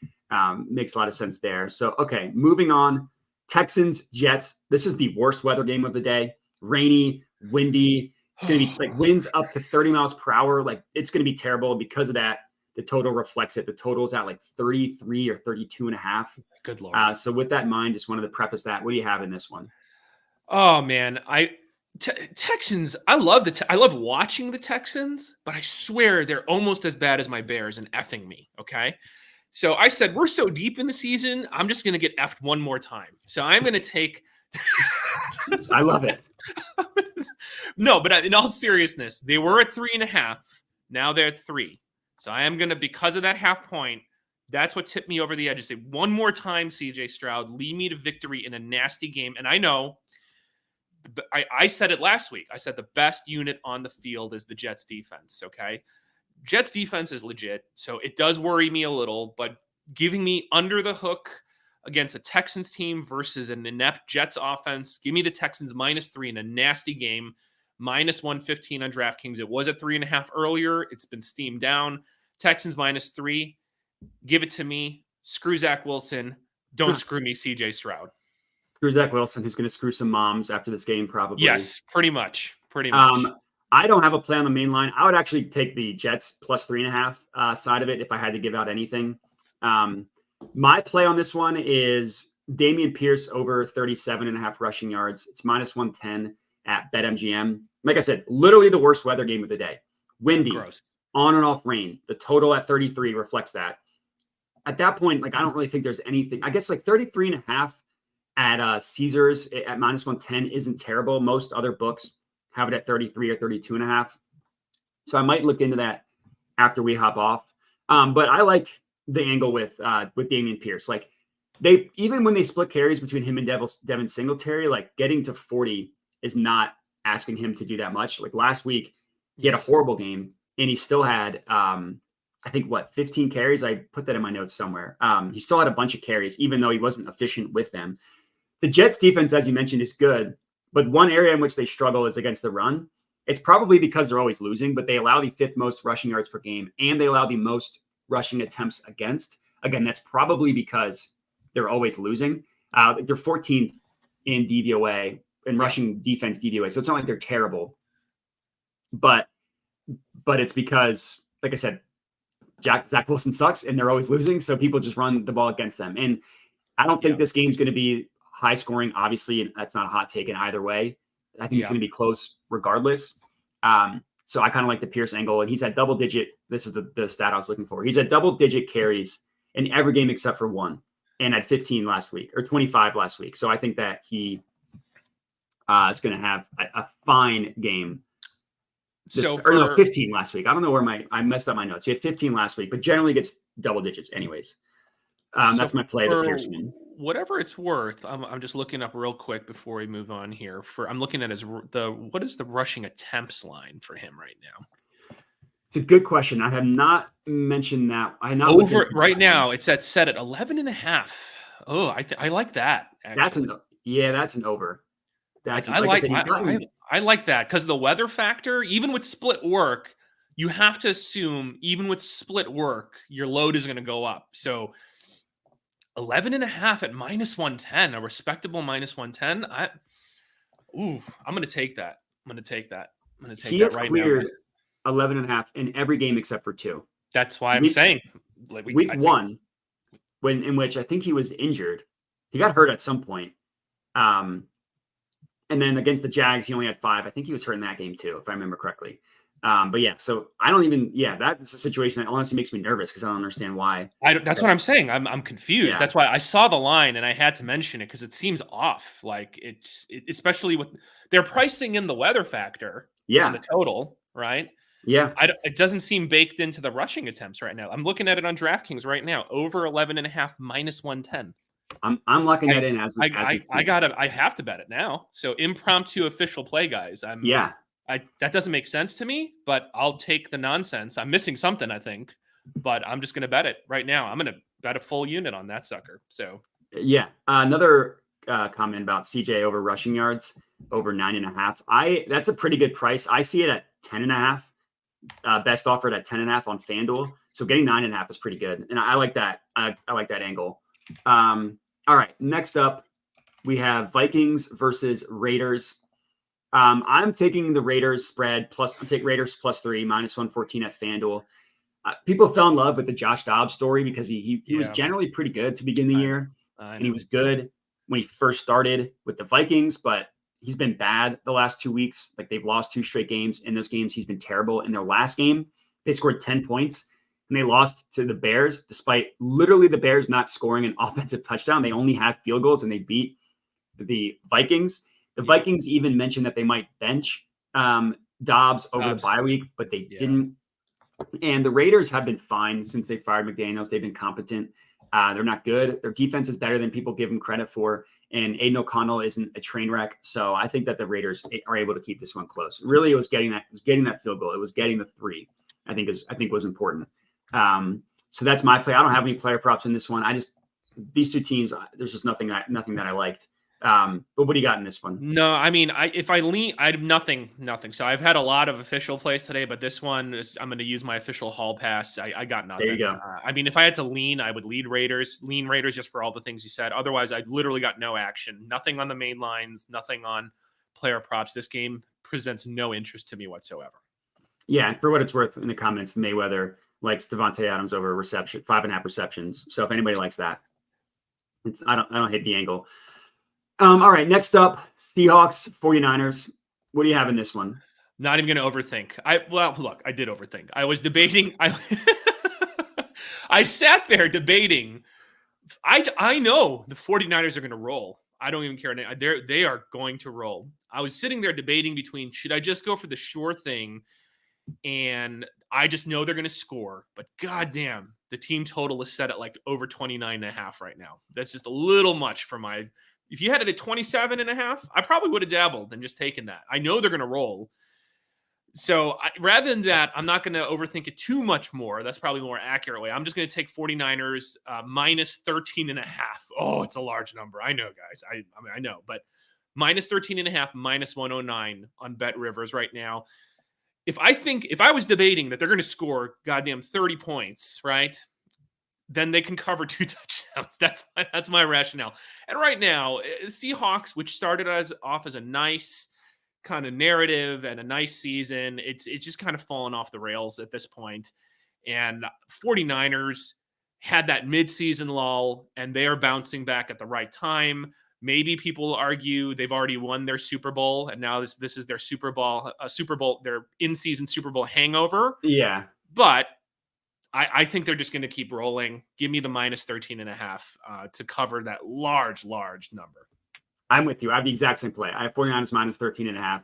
makes a lot of sense there. So, okay, moving on. Texans, Jets. This is the worst weather game of the day. Rainy, windy. It's going to be like winds up to 30 miles per hour. Like, it's going to be terrible. Because of that, the total reflects it. The total is at like 33 or 32.5. Good Lord. So with that in mind, just wanted to preface that. What do you have in this one? Oh man, Texans. I love watching the Texans, but I swear they're almost as bad as my Bears and effing me. Okay, so I said we're so deep in the season, I'm just gonna get effed one more time. So I'm gonna take. I love it. No, but in all seriousness, they were at 3.5. Now they're at 3. So I am gonna, because of that half point, that's what tipped me over the edge. I say one more time, CJ Stroud, lead me to victory in a nasty game. And I know. I said it last week. I said the best unit on the field is the Jets defense, okay? Jets defense is legit, so it does worry me a little, but giving me under the hook against a Texans team versus an inept Jets offense, give me the Texans -3 in a nasty game, -115 on DraftKings. It was at 3.5 earlier. It's been steamed down. Texans -3. Give it to me. Screw Zach Wilson. Don't screw me, CJ Stroud. Screw Zach Wilson, who's going to screw some moms after this game, probably. Yes, pretty much. I don't have a play on the main line. I would actually take the Jets +3.5 side of it if I had to give out anything. My play on this one is Dameon Pierce over 37.5 rushing yards. It's -110 at BetMGM. Like I said, literally the worst weather game of the day. Windy, Gross. On and off rain. The total at 33 reflects that. At that point, like, I don't really think there's anything. I guess like 33.5 at Caesars at -110 isn't terrible. Most other books have it at 33 or 32.5. So I might look into that after we hop off. But I like the angle with Dameon Pierce. Like, they, even when they split carries between him and Devin Singletary, like, getting to 40 is not asking him to do that much. Like, last week, he had a horrible game, and he still had, I think, 15 carries? I put that in my notes somewhere. He still had a bunch of carries, even though he wasn't efficient with them. The Jets defense, as you mentioned, is good, but one area in which they struggle is against the run. It's probably because they're always losing, but they allow the 5th most rushing yards per game, and they allow the most rushing attempts against. Again, that's probably because they're always losing. They're 14th in DVOA, in rushing defense DVOA, so it's not like they're terrible. But it's because, like I said, Zach Wilson sucks, and they're always losing, so people just run the ball against them. And I don't think this game's going to be high scoring, obviously, and that's not a hot take in either way. I think it's going to be close regardless. So I kind of like the Pierce angle, and he's at double-digit. This is the stat I was looking for. He's at double-digit carries in every game except for one, and at 15 last week, or 25 last week. So I think that he is going to have a fine game. 15 last week. I don't know where I messed up my notes. He had 15 last week, but generally gets double digits anyways. That's my play to Pierce win. Whatever it's worth, I'm just looking up real quick before we move on here. I'm looking at what is the rushing attempts line for him right now? It's a good question. I have not mentioned that. I not over right now. It's set at 11.5. Oh, I like that. Actually. That's an over. I like that because of the weather factor. Even with split work, you have to assume even with split work, your load is going to go up. So 11.5 at -110, a respectable -110. I'm going to take that. I'm going to take that. I'm going to take He that has right now, guys. cleared 11.5 in every game except for 2. That's why I'm saying Week 1, in which I think he was injured. He got hurt at some point. And then against the Jags, he only had 5. I think he was hurt in that game too, if I remember correctly. But yeah, so I don't even. Yeah, that's a situation that honestly makes me nervous because I don't understand why. That's what I'm saying. I'm confused. Yeah. That's why I saw the line and I had to mention it because it seems off. Like especially with they're pricing in the weather factor on the total, right? Yeah. It doesn't seem baked into the rushing attempts right now. I'm looking at it on DraftKings right now. Over 11.5 -110. I'm locking that in as we I have to bet it now. So impromptu official play, guys. That doesn't make sense to me, but I'll take the nonsense. I'm missing something, I think, but I'm just going to bet it right now. I'm going to bet a full unit on that sucker. So yeah, another comment about CJ over rushing yards over 9.5. That's a pretty good price. I see it at 10.5. Best offered at 10.5 on FanDuel. So getting 9.5 is pretty good, and I like that. I like that angle. All right, next up we have Vikings versus Raiders. I'm taking the Raiders spread plus. I'm taking Raiders +3 -114 at FanDuel. People fell in love with the Josh Dobbs story because he was generally pretty good to begin the year, and he was good when he first started with the Vikings, but he's been bad the last 2 weeks. Like they've lost 2 straight games. In those games, he's been terrible. In their last game, they scored 10 points and they lost to the Bears, despite literally the Bears not scoring an offensive touchdown. They only had field goals and they beat the Vikings. The Vikings even mentioned that they might bench Dobbs over the bye week, but they didn't. And the Raiders have been fine since they fired McDaniels. They've been competent. They're not good. Their defense is better than people give them credit for. And Aiden O'Connell isn't a train wreck. So I think that the Raiders are able to keep this one close. Really, it was getting that field goal. It was getting the 3. I think was important. So that's my play. I don't have any player props in this one. These 2 teams, there's just nothing that I liked. But what do you got in this one? No, I mean, if I lean, I have nothing. So I've had a lot of official plays today, but this one I'm going to use my official hall pass. I got nothing. There you go. I mean, if I had to lean, I would lean Raiders just for all the things you said. Otherwise, I literally got no action, nothing on the main lines, nothing on player props. This game presents no interest to me whatsoever. Yeah. And for what it's worth, in the comments, Mayweather likes Devontae Adams over 5.5 receptions. So if anybody likes that, I don't hate the angle. All right, next up, Seahawks, 49ers. What do you have in this one? Not even going to overthink. Look, I did overthink. I was debating. I sat there debating. I know the 49ers are going to roll. I don't even care. They are going to roll. I was sitting there debating between, should I just go for the sure thing? And I just know they're going to score. But goddamn, the team total is set at like over 29.5 right now. That's just a little much for my... If you had it at 27.5, I probably would have dabbled and just taken that. I know they're going to roll. So rather than that, I'm not going to overthink it too much more. That's probably more accurate way. I'm just going to take 49ers -13.5. Oh, it's a large number. I know, guys. I mean, I know. But -13.5, -109 on Bet Rivers right now. If I was debating that they're going to score goddamn 30 points, right? Then they can cover 2 touchdowns. That's my rationale. And right now, Seahawks, which started off as a nice kind of narrative and a nice season, it's just kind of fallen off the rails at this point. And 49ers had that midseason lull, and they are bouncing back at the right time. Maybe people argue they've already won their Super Bowl, and now this is their Super Bowl, their in-season Super Bowl hangover. Yeah, but I think they're just going to keep rolling. Give me the -13.5 to cover that large number. I'm with you. I have the exact same play. I have 49ers -13.5.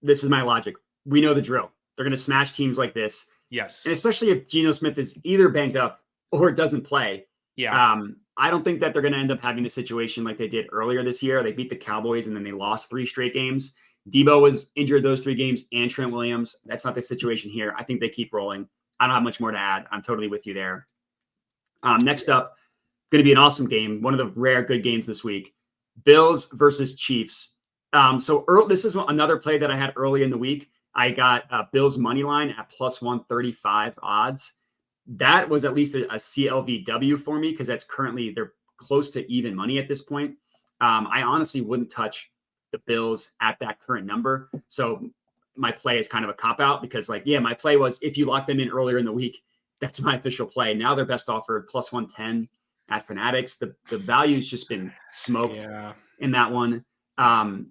This is my logic. We know the drill. They're going to smash teams like this. Yes. And especially if Geno Smith is either banged up or doesn't play. Yeah. I don't think that they're going to end up having a situation like they did earlier this year. They beat the Cowboys and then they lost 3 straight games. Debo was injured those 3 games and Trent Williams. That's not the situation here. I think they keep rolling. I don't have much more to add. I'm totally with you there. Next up, going to be an awesome game. One of the rare good games this week. Bills versus Chiefs. This is another play that I had early in the week. I got Bills money line at plus 135 odds. That was at least a CLVW for me because that's currently they're close to even money at this point. I honestly wouldn't touch the Bills at that current number. So my play is kind of a cop out because my play was if you lock them in earlier in the week, that's my official play. Now they're best offered plus 110 at Fanatics. The value's just been smoked in that one.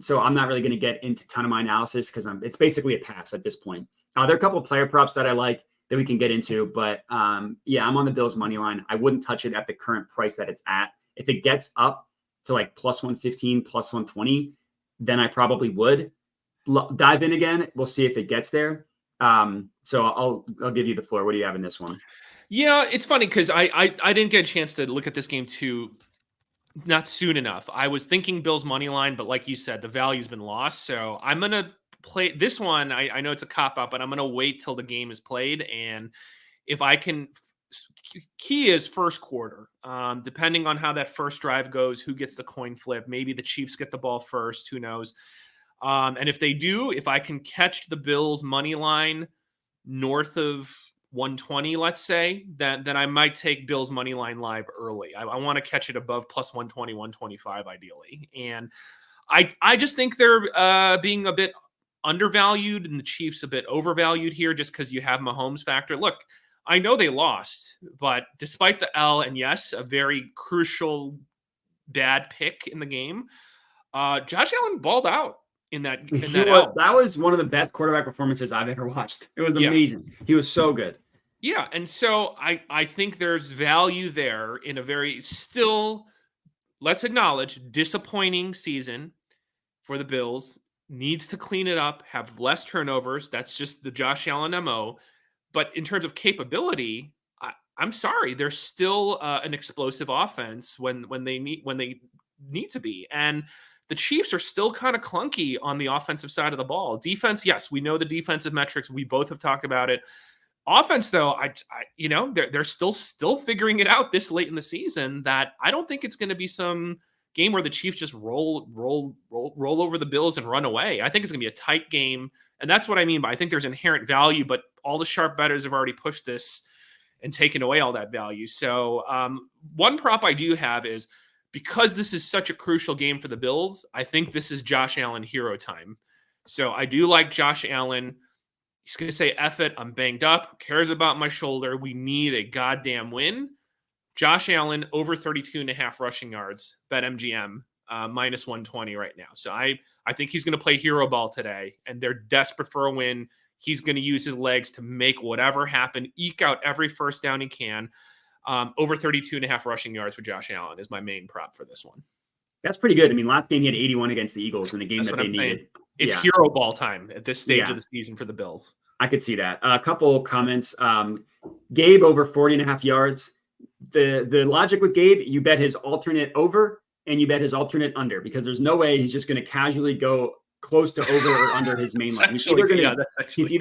So I'm not really going to get into a ton of my analysis because it's basically a pass at this point. There are a couple of player props that I like that we can get into, but I'm on the Bills money line. I wouldn't touch it at the current price that it's at. If it gets up to like plus 115, plus 120, then I probably would dive in again. We'll see if it gets there. So I'll give you the floor. What do you have in this one? Yeah, it's funny because I didn't get a chance to look at this game not soon enough. I was thinking Bills money line, but like you said, the value's been lost. So I'm gonna play this one. I know it's a cop out, but I'm gonna wait till the game is played, and if I can. Key is first quarter. Depending on how that first drive goes, who gets the coin flip, maybe the Chiefs get the ball first. Who knows? And if they do, if I can catch the Bills money line north of 120, let's say, then I might take Bills money line live early. I want to catch it above plus 120, 125 ideally. And I just think they're being a bit undervalued and the Chiefs a bit overvalued here just because you have Mahomes factor. Look, I know they lost, but despite the L and yes, a very crucial bad pick in the game, Josh Allen balled out in that. That was one of the best quarterback performances I've ever watched. It was amazing. He was so good. Yeah, and so I think there's value there in a very still, let's acknowledge, disappointing season for the Bills. Needs to clean it up, have less turnovers. That's just the Josh Allen MO. But in terms of capability, I'm sorry, they're still an explosive offense when they need to be. And the Chiefs are still kind of clunky on the offensive side of the ball. Defense, yes, we know the defensive metrics. We both have talked about it. Offense, though, they're still figuring it out this late in the season. That I don't think it's going to be some game where the Chiefs just roll over the Bills and run away. I think it's going to be a tight game. And that's what I mean by I think there's inherent value, but all the sharp bettors have already pushed this and taken away all that value. So one prop I do have is because this is such a crucial game for the Bills, I think this is Josh Allen hero time. So I do like Josh Allen. He's going to say, F it, I'm banged up. Who cares about my shoulder? We need a goddamn win. Josh Allen over 32.5 rushing yards, bet MGM. Minus 120 right now. So I think he's going to play hero ball today, and they're desperate for a win. He's going to use his legs to make whatever happen, eke out every first down he can. Over 32.5 rushing yards for Josh Allen is my main prop for this one. That's pretty good. I mean, last game he had 81 against the Eagles in a game that they needed. It's hero ball time at this stage of the season for the Bills. I could see that. A couple comments. Gabe over 40.5 yards. The logic with Gabe, you bet his alternate over and you bet his alternate under because there's no way he's just going to casually go close to over or under his main line. He's either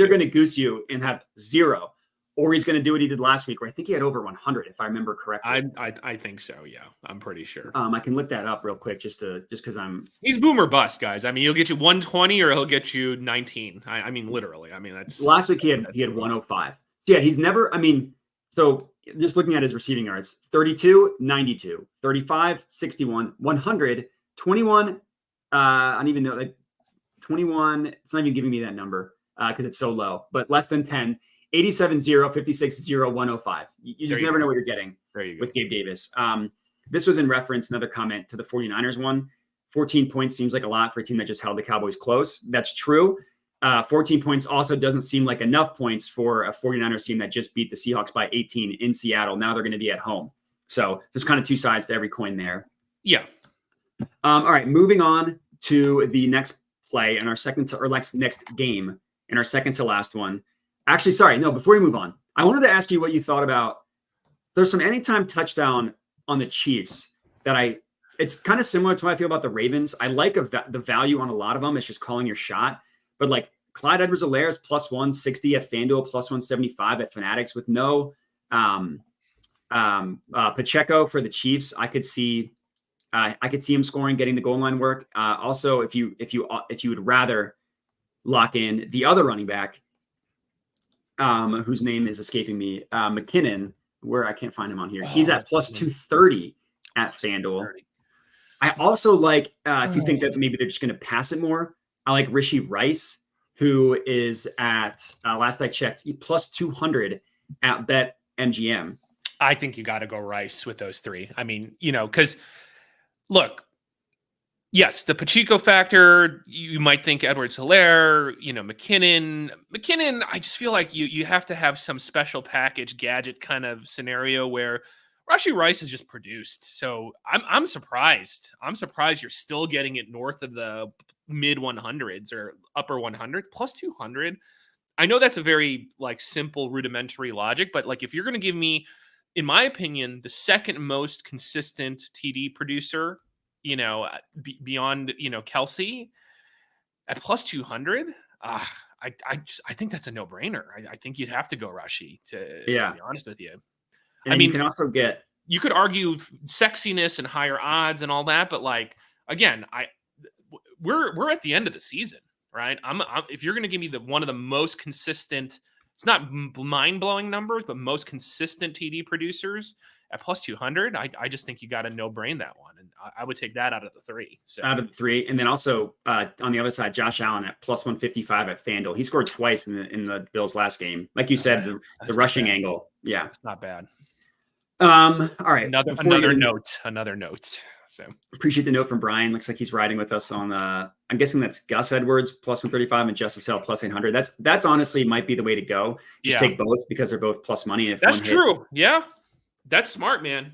going to goose you and have 0, or he's going to do what he did last week, where I think he had over 100, if I remember correctly. I think so. Yeah, I'm pretty sure. I can look that up real quick just because he's boomer bust, guys. I mean, he'll get you 120 or he'll get you 19. I mean, literally. I mean, that's last week he had 105. So yeah, he's never. I mean, so just looking at his receiving yards, 32, 92, 35, 61, 100, 21. I don't even know, like 21. It's not even giving me that number because it's so low, but less than 10, 87, 0, 56, 0, 105. You just never know what you're getting with Gabe Davis. This was in reference, another comment to the 49ers one. 14 points seems like a lot for a team that just held the Cowboys close. That's true. 14 points also doesn't seem like enough points for a 49ers team that just beat the Seahawks by 18 in Seattle. Now they're going to be at home. So there's kind of two sides to every coin there. Yeah. All right. Moving on to the next play in our next game in our second to last one. Actually, sorry. No, before we move on, I wanted to ask you what you thought about. There's some anytime touchdown on the Chiefs that it's kind of similar to what I feel about the Ravens. I like the value on a lot of them. It's just calling your shot. But like Clyde Edwards-Helaire is plus 160 at FanDuel, plus 175 at Fanatics with no Pacheco for the Chiefs. I could see him scoring, getting the goal line work. Also, if you would rather lock in the other running back, whose name is escaping me, McKinnon, where I can't find him on here. He's at plus 230 at FanDuel. I also like, if you think that maybe they're just going to pass it more, I like Rishi Rice, who is at, last I checked, plus 200 at BetMGM. I think you got to go Rice with those three. I mean, because look, yes, the Pacheco factor, you might think Edwards-Helaire, McKinnon. McKinnon, I just feel like you have to have some special package gadget kind of scenario where Rashee Rice is just produced. So I'm surprised. I'm surprised you're still getting it north of the mid 100s or upper 100 plus 200. I know that's a very simple rudimentary logic, but if you're going to give me, in my opinion, the second most consistent TD producer, beyond Kelsey at plus 200, I think that's a no brainer. I think you'd have to go Rashee to be honest with you. And you can also get, you could argue sexiness and higher odds and all that, but again, we're at the end of the season, right? If you're going to give me one of the most consistent, it's not mind blowing numbers, but most consistent TD producers at plus 200, I just think you got to no brain that one, and I would take that out of the three. So out of the three, and then also on the other side, Josh Allen at plus 155 at FanDuel. He scored twice in the Bills' last game, like you said, the rushing angle. Yeah, it's not bad. All right. Another note. So appreciate the note from Brian. Looks like he's riding with us on I'm guessing that's Gus Edwards plus 135 and Justice Hill plus 800. That's honestly might be the way to go. Just take both because they're both plus money. If that's true. Yeah. That's smart, man.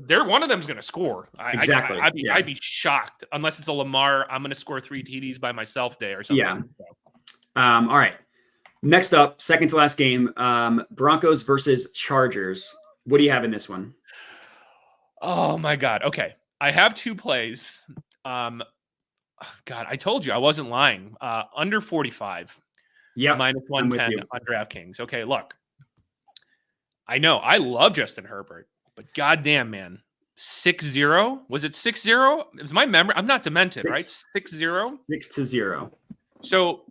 They're one of them's going to score. Exactly. I'd be shocked unless it's a Lamar. I'm going to score 3 TDs by myself day or something. Yeah. All right. Next up, second to last game, Broncos versus Chargers. What do you have in this one? Oh my God. Okay. I have 2 plays. God, I told you I wasn't lying. Under 45. Yeah. Minus 110 on DraftKings. Okay. Look, I know I love Justin Herbert, but goddamn, man, 6-0. Was it 6-0? It was my memory. I'm not demented, right? 6-0. 6-0. So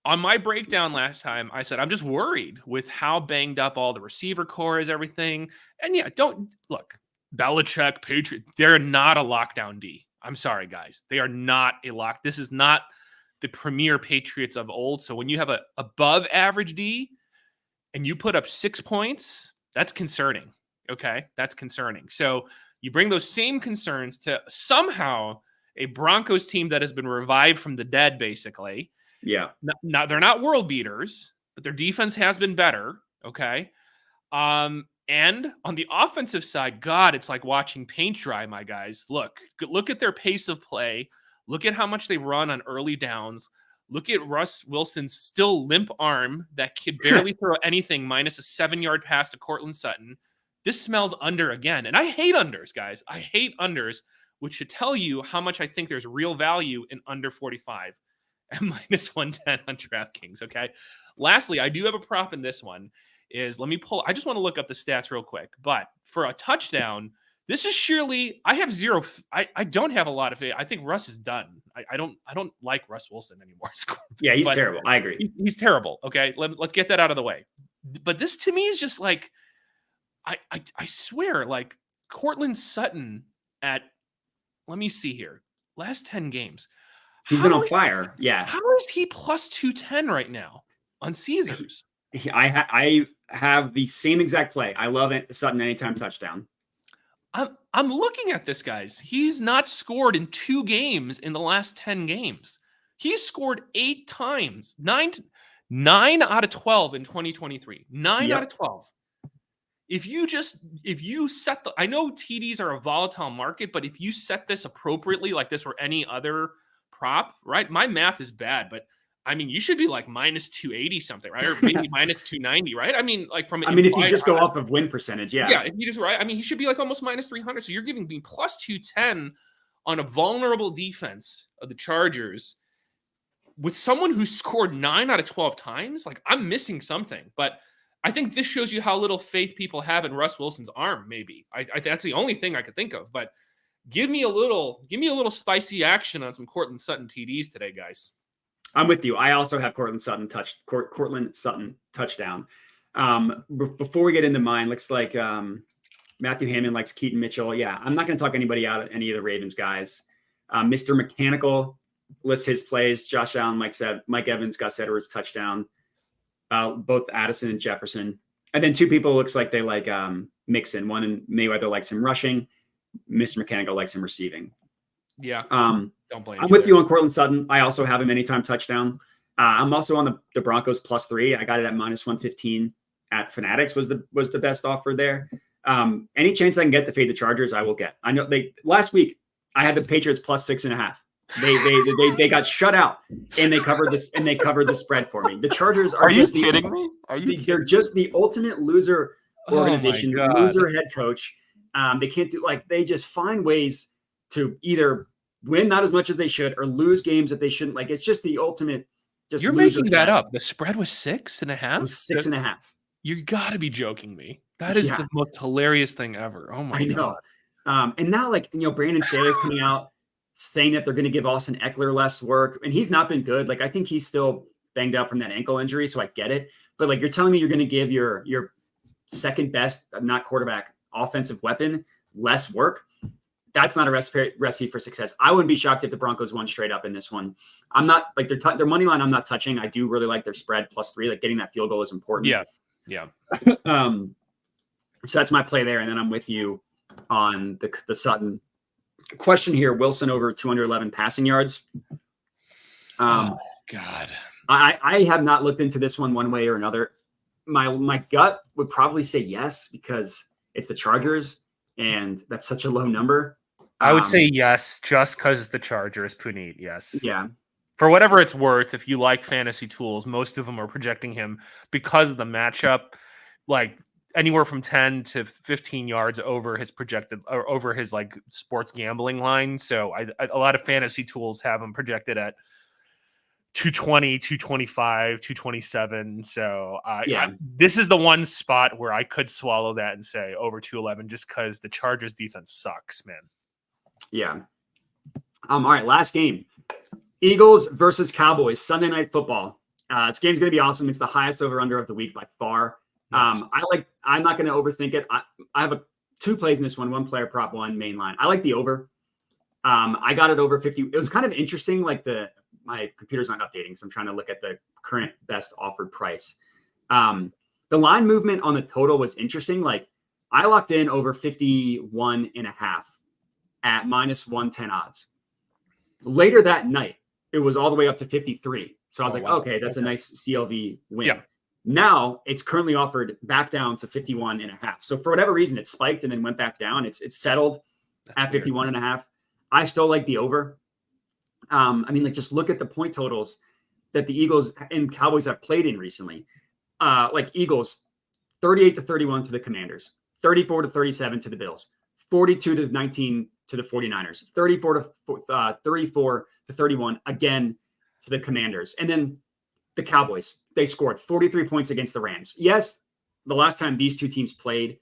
on my breakdown last time, I said, I'm just worried with how banged up all the receiver core is, everything. And don't look, Belichick, Patriot, they're not a lockdown D. I'm sorry, guys. They are not a lock. This is not the premier Patriots of old. So when you have a above average D and you put up 6 points, that's concerning. Okay. That's concerning. So you bring those same concerns to somehow a Broncos team that has been revived from the dead, basically. Yeah. Now they're not world beaters, but their defense has been better. Okay. And on the offensive side, God, it's like watching paint dry, my guys. Look at their pace of play. Look at how much they run on early downs. Look at Russ Wilson's still limp arm that could barely throw anything minus a 7-yard pass to Cortland Sutton. This smells under again. And I hate unders, guys. I hate unders, which should tell you how much I think there's real value in under 45 at minus 110 on DraftKings. Okay. Lastly, I do have a prop in this one. I just want to look up the stats real quick, but for a touchdown, this is surely, I have zero. I don't have a lot of it. I think Russ is done. I don't like Russ Wilson anymore. Yeah, he's terrible. I agree. He's terrible. Okay. Let's get that out of the way. But this to me is just like, I swear, like Cortland Sutton let me see here. Last 10 games. He's been on fire. Yeah. How is he plus 210 right now on Caesars? I have the same exact play. I love it. Sutton anytime touchdown. I'm looking at this, guys. He's not scored in 2 games in the last 10 games. He's scored 8 times. 9 out of 12 in 2023. 9 out of 12. If you set I know TDs are a volatile market, but if you set this appropriately, like this were any other prop, right? My math is bad, but I mean, you should be like minus 280 something, right? Or maybe minus 290, right? I mean, like if you just go off of win percentage, yeah. Yeah, if you just, right? I mean, he should be like almost minus 300. So you're giving me plus 210 on a vulnerable defense of the Chargers with someone who scored 9 out of 12 times. Like, I'm missing something, but I think this shows you how little faith people have in Russ Wilson's arm. Maybe that's the only thing I could think of, but give me a little spicy action on some Cortland Sutton TDs today, guys. I'm with you. I also have Cortland Sutton touchdown. Before we get into mine, looks like Matthew Hammond likes Keaton Mitchell. Yeah, I'm not going to talk anybody out of any of the Ravens guys. Mr. Mechanical lists his plays. Josh Allen, Mike Evans, Gus Edwards, touchdown. Both Addison and Jefferson. And then two people looks like they like Mixon. One in Mayweather likes him rushing. Mr. Mechanical likes him receiving. Yeah. Don't blame I'm with you on Cortland Sutton. I also have him anytime touchdown. I'm also on the Broncos +3. I got it at -115 at Fanatics was the best offer there. Any chance I can get to fade the Chargers, I will get. I know last week I had the Patriots +6.5. They got shut out and they covered the spread for me. The Chargers are you kidding me? They're just the ultimate loser organization, loser head coach. They can't do they just find ways to either win not as much as they should or lose games that they shouldn't. Like it's just the ultimate. You're making that up. The spread was 6.5. It was 6.5. You got to be joking me. That is the most hilarious thing ever. Oh my God. And now Brandon Staley is coming out saying that they're going to give Austin Eckler less work, and he's not been good. Like I think he's still banged up from that ankle injury, so I get it. But you're telling me you're going to give your second best, not quarterback, offensive weapon less work. That's not a recipe for success. I wouldn't be shocked if the Broncos won straight up in this one. I'm not their money line. I'm not touching. I do really like their spread +3. Like getting that field goal is important. Yeah. So that's my play there, and then I'm with you on the Sutton question here. Wilson over 211 passing yards. Oh God. I have not looked into this one way or another. My gut would probably say yes because it's the Chargers, and that's such a low number. I would say yes, just because the Chargers, Puneet. Yes. Yeah. For whatever it's worth, if you like fantasy tools, most of them are projecting him because of the matchup, like anywhere from 10 to 15 yards over his projected or over his sports gambling line. So a lot of fantasy tools have him projected at 220, 225, 227. So this is the one spot where I could swallow that and say over 211 just because the Chargers defense sucks, man. Yeah. All right, last game. Eagles versus Cowboys, Sunday Night Football. This game's going to be awesome. It's the highest over-under of the week by far. I'm not going to overthink it. I have two plays in this one player prop, one main line. I like the over. I got it over 50. It was kind of interesting. My computer's not updating, so I'm trying to look at the current best offered price. The line movement on the total was interesting. I locked in over 51.5 at -110 odds. Later that night, it was all the way up to 53. So I was okay, that's a nice CLV win. Yeah. Now it's currently offered back down to 51.5. So for whatever reason, it spiked and then went back down. It's settled at 51.5. I still like the over. Just look at the point totals that the Eagles and Cowboys have played in recently. Eagles, 38-31 to the Commanders, 34-37 to the Bills, 42-19 to the 49ers, 34-31 again to the Commanders. And then the Cowboys, they scored 43 points against the Rams. Yes, the last time these two teams played,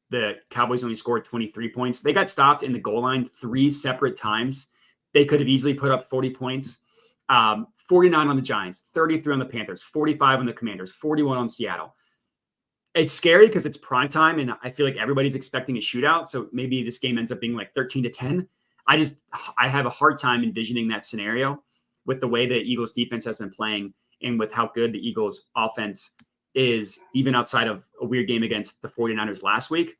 the Cowboys only scored 23 points. They got stopped in the goal line 3 separate times. They could have easily put up 40 points. 49 on the Giants, 33 on the Panthers, 45 on the Commanders, 41 on Seattle. It's scary because it's prime time, and I feel like everybody's expecting a shootout. So maybe this game ends up being 13-10. I have a hard time envisioning that scenario with the way the Eagles defense has been playing and with how good the Eagles offense is, even outside of a weird game against the 49ers last week.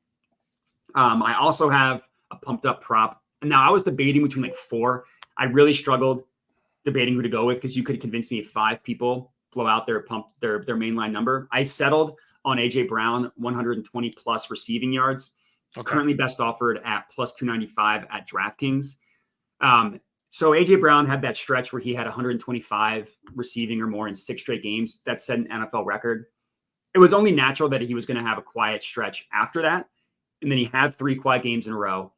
I also have a pumped up prop. Now I was debating between 4. I really struggled debating who to go with because you could convince me if 5 people blow out their mainline number. I settled on AJ Brown, 120 plus receiving yards. It's currently best offered at +295 at DraftKings. So AJ Brown had that stretch where he had 125 receiving or more in 6 straight games. That set an NFL record. It was only natural that he was going to have a quiet stretch after that. And then he had 3 quiet games in a row.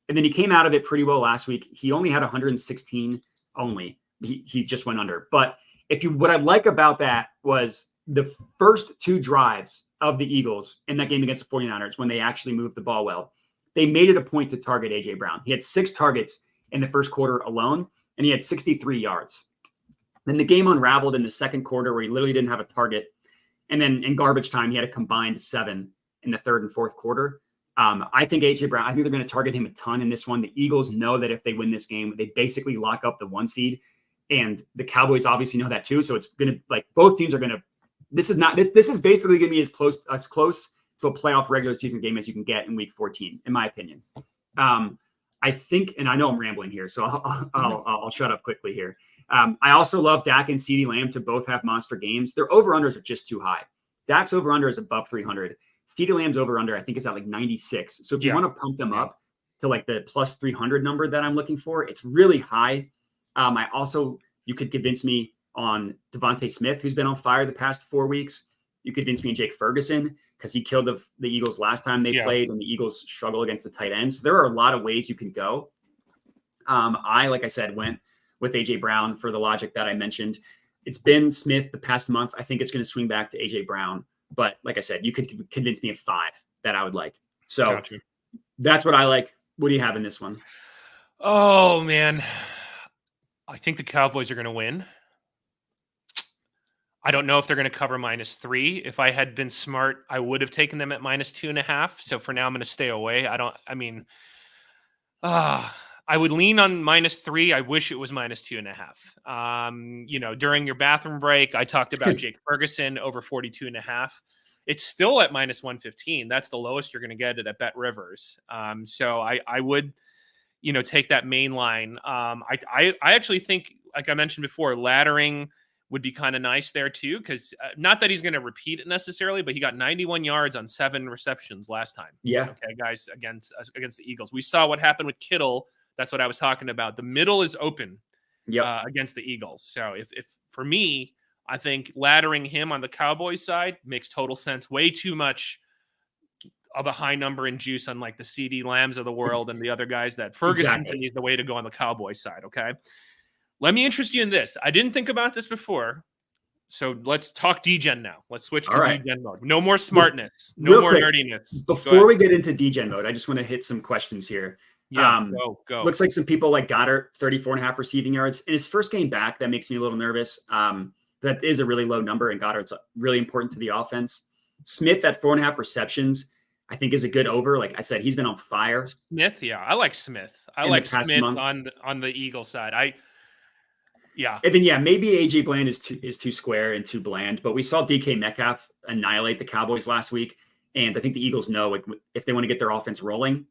And then he came out of it pretty well last week. He only had 116 only. He just went under. But what I like about that was the first 2 drives of the Eagles in that game against the 49ers, when they actually moved the ball well, they made it a point to target AJ Brown. He had 6 targets in the first quarter alone, and he had 63 yards. Then the game unraveled in the second quarter where he literally didn't have a target. And then in garbage time, he had a combined 7 in the third and fourth quarter. I think AJ Brown, I think they're going to target him a ton in this one. The Eagles know that if they win this game, they basically lock up the 1 seed. And the Cowboys obviously know that too. So it's going to, like, both teams are going to, this is basically going to be as close to a playoff regular season game as you can get in week 14, in my opinion. I think, and I know I'm rambling here, so I'll shut up quickly here. I also love Dak and CeeDee Lamb to both have monster games. Their over-unders are just too high. Dak's over-under is above 300. CeeDee Lamb's over-under, I think, is at like 96. So if you want to pump them up to like the plus 300 number that I'm looking for, it's really high. You could convince me on Devontae Smith, who's been on fire the past 4 weeks. You could convince me on Jake Ferguson because he killed the Eagles last time they played, and the Eagles struggle against the tight ends. So there are a lot of ways you can go. Like I said, went with AJ Brown for the logic that I mentioned. It's been Smith the past month. I think it's going to swing back to AJ Brown. But like I said, you could convince me of 5 that I would like. So that's what I like. What do you have in this one? Oh, man. I think the Cowboys are going to win. I don't know if they're going to cover -3. If I had been smart, I would have taken them at -2.5. So for now, I'm going to stay away. I would lean on -3. I wish it was -2.5. During your bathroom break, I talked about Jake Ferguson over 42.5. It's still at -115. That's the lowest you're going to get it at Bet Rivers. So I would, take that main line. I actually think, like I mentioned before, laddering would be kind of nice there too, because not that he's going to repeat it necessarily, but he got 91 yards on 7 receptions last time. Yeah. Okay, guys, against the Eagles. We saw what happened with Kittle. That's what I was talking about. The middle is open against the Eagles. So if for me, I think laddering him on the Cowboys side makes total sense. Way too much of a high number in juice on like the CeeDee Lambs of the world and the other guys that Ferguson is the way to go on the Cowboys side. Okay. Let me interest you in this. I didn't think about this before. So let's talk DGen now. Let's switch to DGen mode. No more smartness. No more nerdiness. Before we get into DGen mode, I just want to hit some questions here. Yeah, go. Looks like some people like Goddard, 34.5 receiving yards. In his first game back, that makes me a little nervous. That is a really low number, and Goddard's really important to the offense. Smith at 4.5 receptions, I think, is a good over. Like I said, he's been on fire. Smith, I like Smith. I like Smith on the Eagle side. And then maybe AJ Bland is too square and too bland, but we saw DK Metcalf annihilate the Cowboys last week, and I think the Eagles know, like, if they want to get their offense rolling,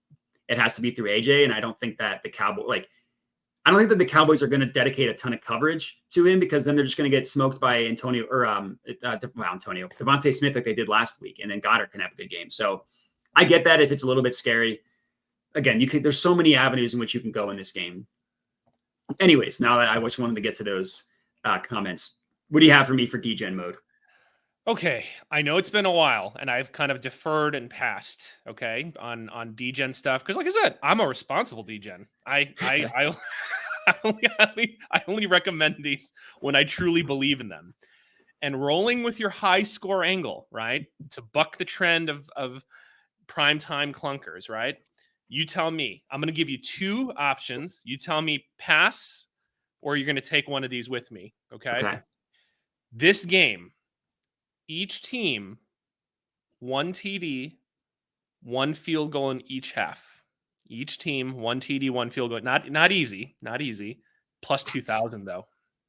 it has to be through AJ. And I don't think that the Cowboys are going to dedicate a ton of coverage to him, because then they're just going to get smoked by Devontae Smith like they did last week, and then Goddard can have a good game. So I get that if it's a little bit scary. Again, there's so many avenues in which you can go in this game. Anyways, now that I just wanted to get to those comments, what do you have for me for DGen mode? Okay, I know it's been a while, and I've kind of deferred and passed. Okay, on DGen stuff, because like I said, I'm a responsible DGen. I only recommend these when I truly believe in them. And rolling with your high score angle, right, to buck the trend of primetime clunkers, right? You tell me. I'm going to give you 2 options. You tell me pass, or you're going to take one of these with me. Okay. This game, each team, 1 TD, 1 field goal in each half. Each team, 1 TD, 1 field goal. Not easy. Plus 2,000 though.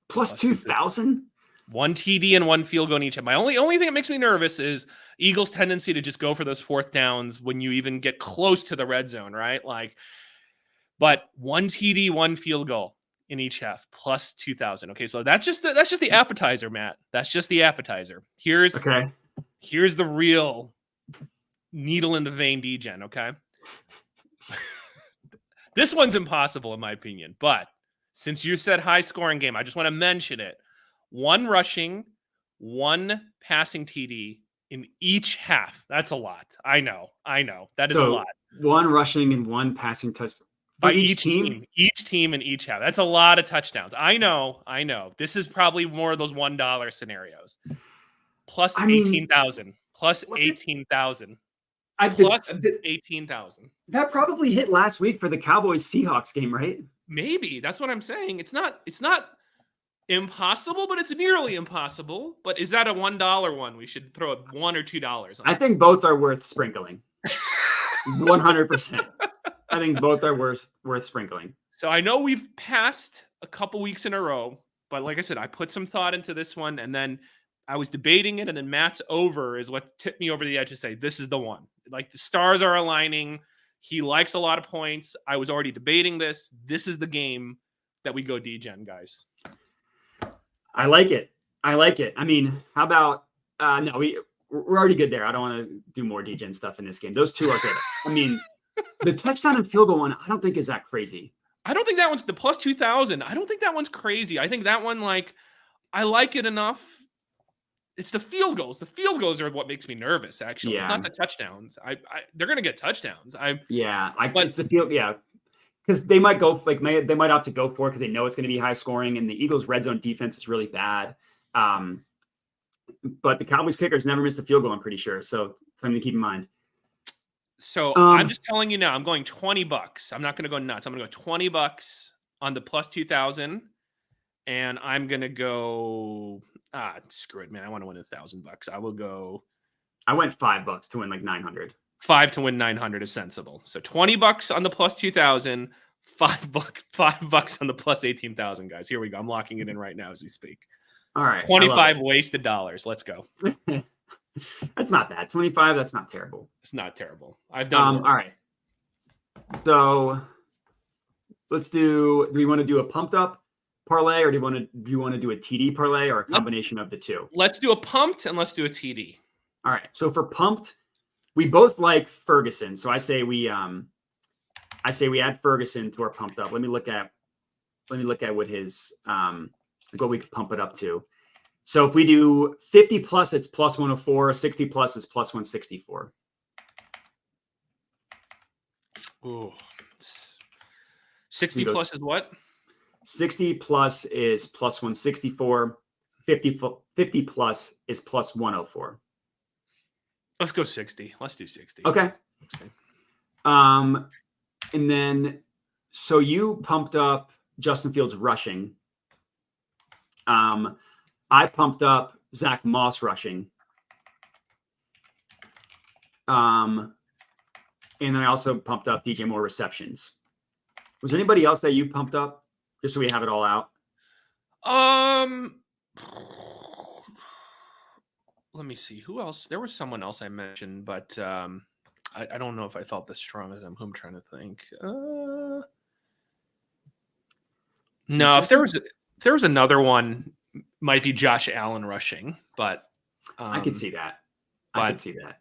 Plus 2,000? 1 TD and 1 field goal in each half. My only thing that makes me nervous is Eagles' tendency to just go for those 4th downs when you even get close to the red zone, right? But 1 TD, 1 field goal in each half, plus 2,000. Okay, so that's just the appetizer, Matt. That's just the appetizer. Here's the real needle in the vein DGen. Okay, this one's impossible in my opinion, but since you said high scoring game, I just want to mention it. 1 rushing, 1 passing TD in each half. That's a lot. I know. That is a lot. 1 rushing and 1 passing touchdown. By each team in each half. That's a lot of touchdowns. I know. This is probably more of those $1 scenarios. Plus 18,000. Plus 18,000. Plus 18,000. That probably hit last week for the Cowboys Seahawks game, right? Maybe. That's what I'm saying. It's not impossible, but it's nearly impossible. But is that a $1 one? We should throw a $1 or $2 on. I think both are worth sprinkling. 100%. I think both are worth sprinkling. So I know we've passed a couple weeks in a row, but like I said, I put some thought into this one, and then I was debating it, and then Matt's over is what tipped me over the edge to say, this is the one. Like, the stars are aligning. He likes a lot of points. I was already debating this. This is the game that we go D-Gen, guys. I like it. I mean, how about no, we're already good there. I don't want to do more D-Gen stuff in this game. Those two are good. I mean, the touchdown and field goal one, I don't think is that crazy. I don't think that one's the plus 2,000. I don't think that one's crazy. I think that one, like, I like it enough. It's the field goals. The field goals are what makes me nervous, actually. Yeah. It's not the touchdowns. They're going to get touchdowns. But it's the field, yeah. Because they might go, like, they might opt to go for it because they know it's going to be high scoring, and the Eagles' red zone defense is really bad. But the Cowboys kickers never missed a field goal, I'm pretty sure. So something to keep in mind. So I'm just telling you now, I'm going $20. I'm not going to go nuts. I'm going to go $20 on the plus 2,000. And I'm going to go, screw it, man. I want to win $1,000. I will go. I went $5 to win like 900. 5 to win 900 is sensible. So $20 on the plus 2,000, $5 on the plus 18,000, guys. Here we go. I'm locking it in right now as we speak. All right. 25 wasted dollars. Let's go. That's not bad. 25. That's not terrible. It's not terrible. I've done. All right. So let's do we want to do a pumped up parlay, or do you want to do a TD parlay, or a combination of the two? Let's do a pumped and let's do a TD. All right. So for pumped, we both like Ferguson. So I say we add Ferguson to our pumped up. Let me look at what his what we could pump it up to. So if we do 50 plus, it's plus 104. 60 plus is plus 164. Ooh. 60 plus is what? 60 plus is plus 164. 50 plus is plus 104. Let's go 60. Let's do 60. Okay. And then, so you pumped up Justin Fields rushing. I pumped up Zach Moss rushing. And then I also pumped up DJ Moore receptions. Was there anybody else that you pumped up? Just so we have it all out. Let me see. Who else? There was someone else I mentioned, but I don't know if I felt this strong as who I'm trying to think. No, if there was another one, might be Josh Allen rushing, but I could see that. I could see that.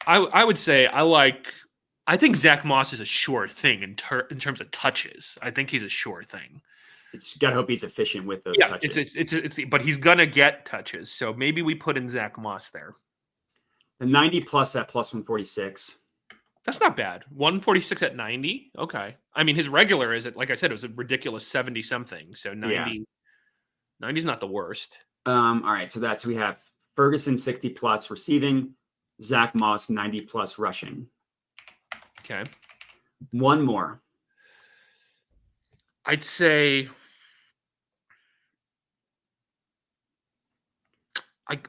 I would say I think Zach Moss is a sure thing in terms of touches. I think he's a sure thing. It's got to hope he's efficient with those touches. It's but he's gonna get touches. So maybe we put in Zach Moss there. The 90 plus at plus 146. That's not bad. 146 at 90. Okay. I mean, his regular is like I said, it was a ridiculous 70 something. So 90 is not the worst. All right. So we have Ferguson 60 plus receiving, Zach Moss 90 plus rushing. Okay. One more. I'd say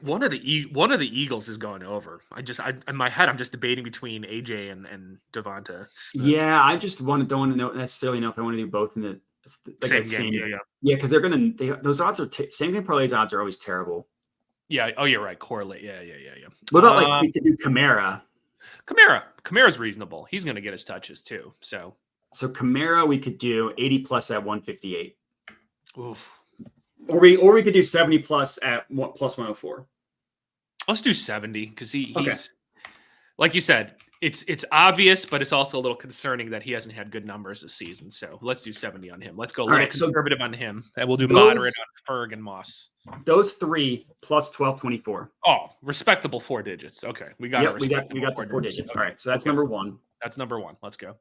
one of the Eagles is going over. In my head I'm just debating between AJ and Devonta Smith. Yeah, I just don't want to necessarily know if I want to do both in the same game. Yeah, because those odds are same game parlays odds are always terrible. Yeah. Oh, you're right. Correlate. Yeah. What about we could do Kamara? Kamara's reasonable. He's going to get his touches too. So Kamara we could do 80 plus at 158. Oof. Or we could do 70 plus at plus 104. Let's do 70 because he's like you said, it's obvious, but it's also a little concerning that he hasn't had good numbers this season. So let's do 70 on him. Let's go a little conservative on him, and we'll do moderate on Ferg and Moss. Those three plus 1224. Oh, respectable 4 digits. Okay, we got we got the 4 digits. All right, so that's number one. That's number one. Let's go.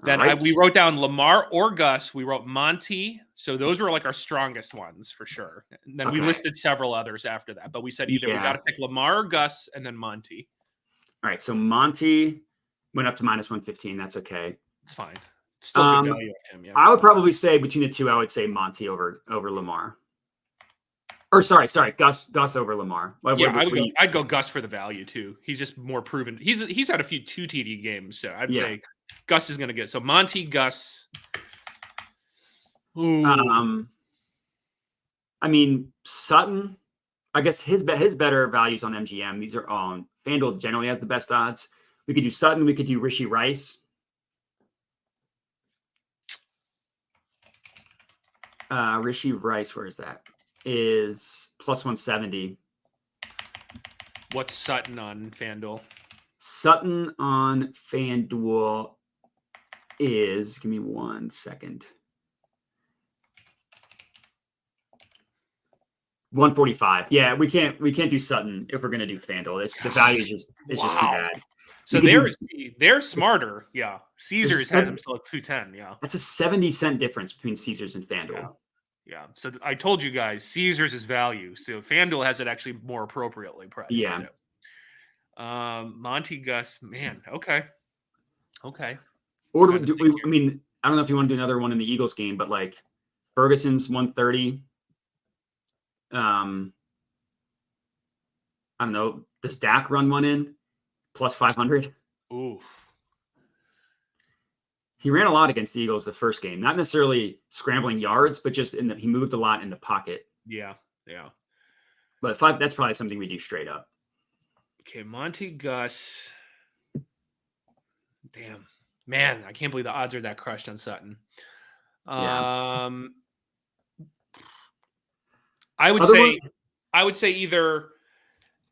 Then we wrote down Lamar or Gus. We wrote Monty. So those were like our strongest ones for sure. And then we listed several others after that. But we said either we got to pick Lamar or Gus and then Monty. All right. So Monty went up to minus 115. That's okay. It's fine. Still good value on him. Yeah. I would probably say between the two, I would say Monty over Lamar. Or sorry, Gus over Lamar. I'd go Gus for the value too. He's just more proven. He's had a few 2 TD games, so I'd say Gus is going to get. So Monty, Gus. Ooh. I mean Sutton. I guess his better values on MGM. These are on FanDuel generally has the best odds. We could do Sutton. We could do Rishi Rice. Rishi Rice, where is that? Is plus 170. What's Sutton on FanDuel? Sutton on FanDuel is, give me 1 second. 145. Yeah, we can't do Sutton if we're gonna do FanDuel. The value is just too bad. So they're smarter. Yeah. Caesars has them still at 210. Yeah. That's a 70-cent difference between Caesars and FanDuel. Yeah. So I told you guys, Caesars is value. So FanDuel has it actually more appropriately priced. Yeah. So. Monty, Gus, man. Okay. Or I mean, I don't know if you want to do another one in the Eagles game, but like Ferguson's 130. I don't know. Does Dak run one in plus 500? Oof. He ran a lot against the Eagles the first game, not necessarily scrambling yards, but just he moved a lot in the pocket. Yeah. But that's probably something we do straight up. Okay, Monty, Gus. Damn, man, I can't believe the odds are that crushed on Sutton. Yeah. I would say either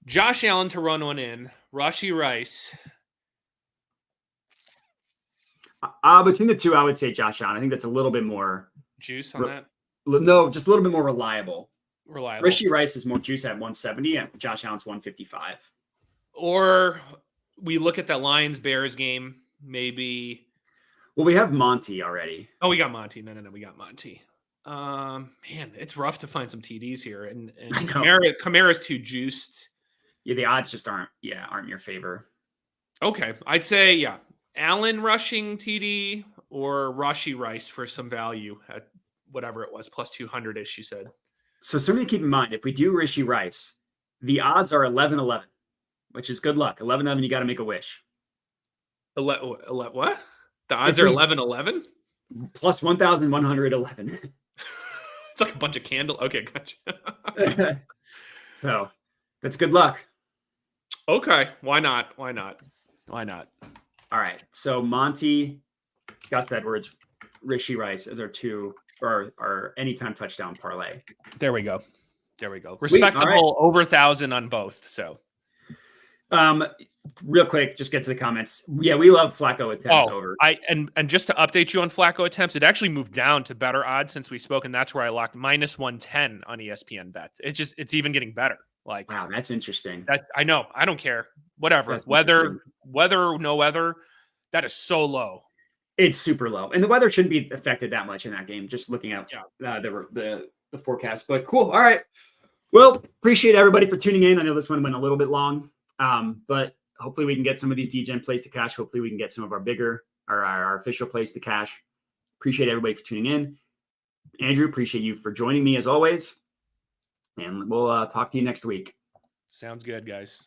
Josh Allen to run one in, Rashi Rice. Between the two, I would say Josh Allen. I think that's a little bit more juice on that. No, just a little bit more reliable. Rishi Rice is more juice at 170, and Josh Allen's 155. Or we look at that Lions Bears game, maybe. Well, we have Monty already. Oh, we got Monty. No, we got Monty. Man, it's rough to find some TDs here, and Kamara's too juiced. Yeah, the odds just aren't in your favor. Okay, I'd say Allen rushing TD or Rashi Rice for some value at whatever it was, plus 200-ish, you said. So something to keep in mind, if we do Rishi Rice, the odds are 11-11, which is good luck. 11-11, you got to make a wish. What? The odds are 11-11? Plus 1,111. It's like a bunch of candle. Okay, gotcha. So that's good luck. Okay, why not? All right, so Monty, Gus Edwards, Rishi Rice as our two for our anytime touchdown parlay. There we go. Respectable, over 1,000 on both. So, real quick, just get to the comments. Yeah, we love Flacco attempts over. And just to update you on Flacco attempts, it actually moved down to better odds since we spoke, and that's where I locked minus 110 on ESPN bet. It's even getting better. Like, wow, that's interesting. I know. I don't care. Whatever. Weather or no weather, that is so low. It's super low, and the weather shouldn't be affected that much in that game. Just looking at the forecast, but cool. All right. Well, appreciate everybody for tuning in. I know this one went a little bit long, but hopefully we can get some of these DGen plays to cash. Hopefully we can get some of our official plays to cash. Appreciate everybody for tuning in. Andrew, appreciate you for joining me as always. And we'll talk to you next week. Sounds good, guys.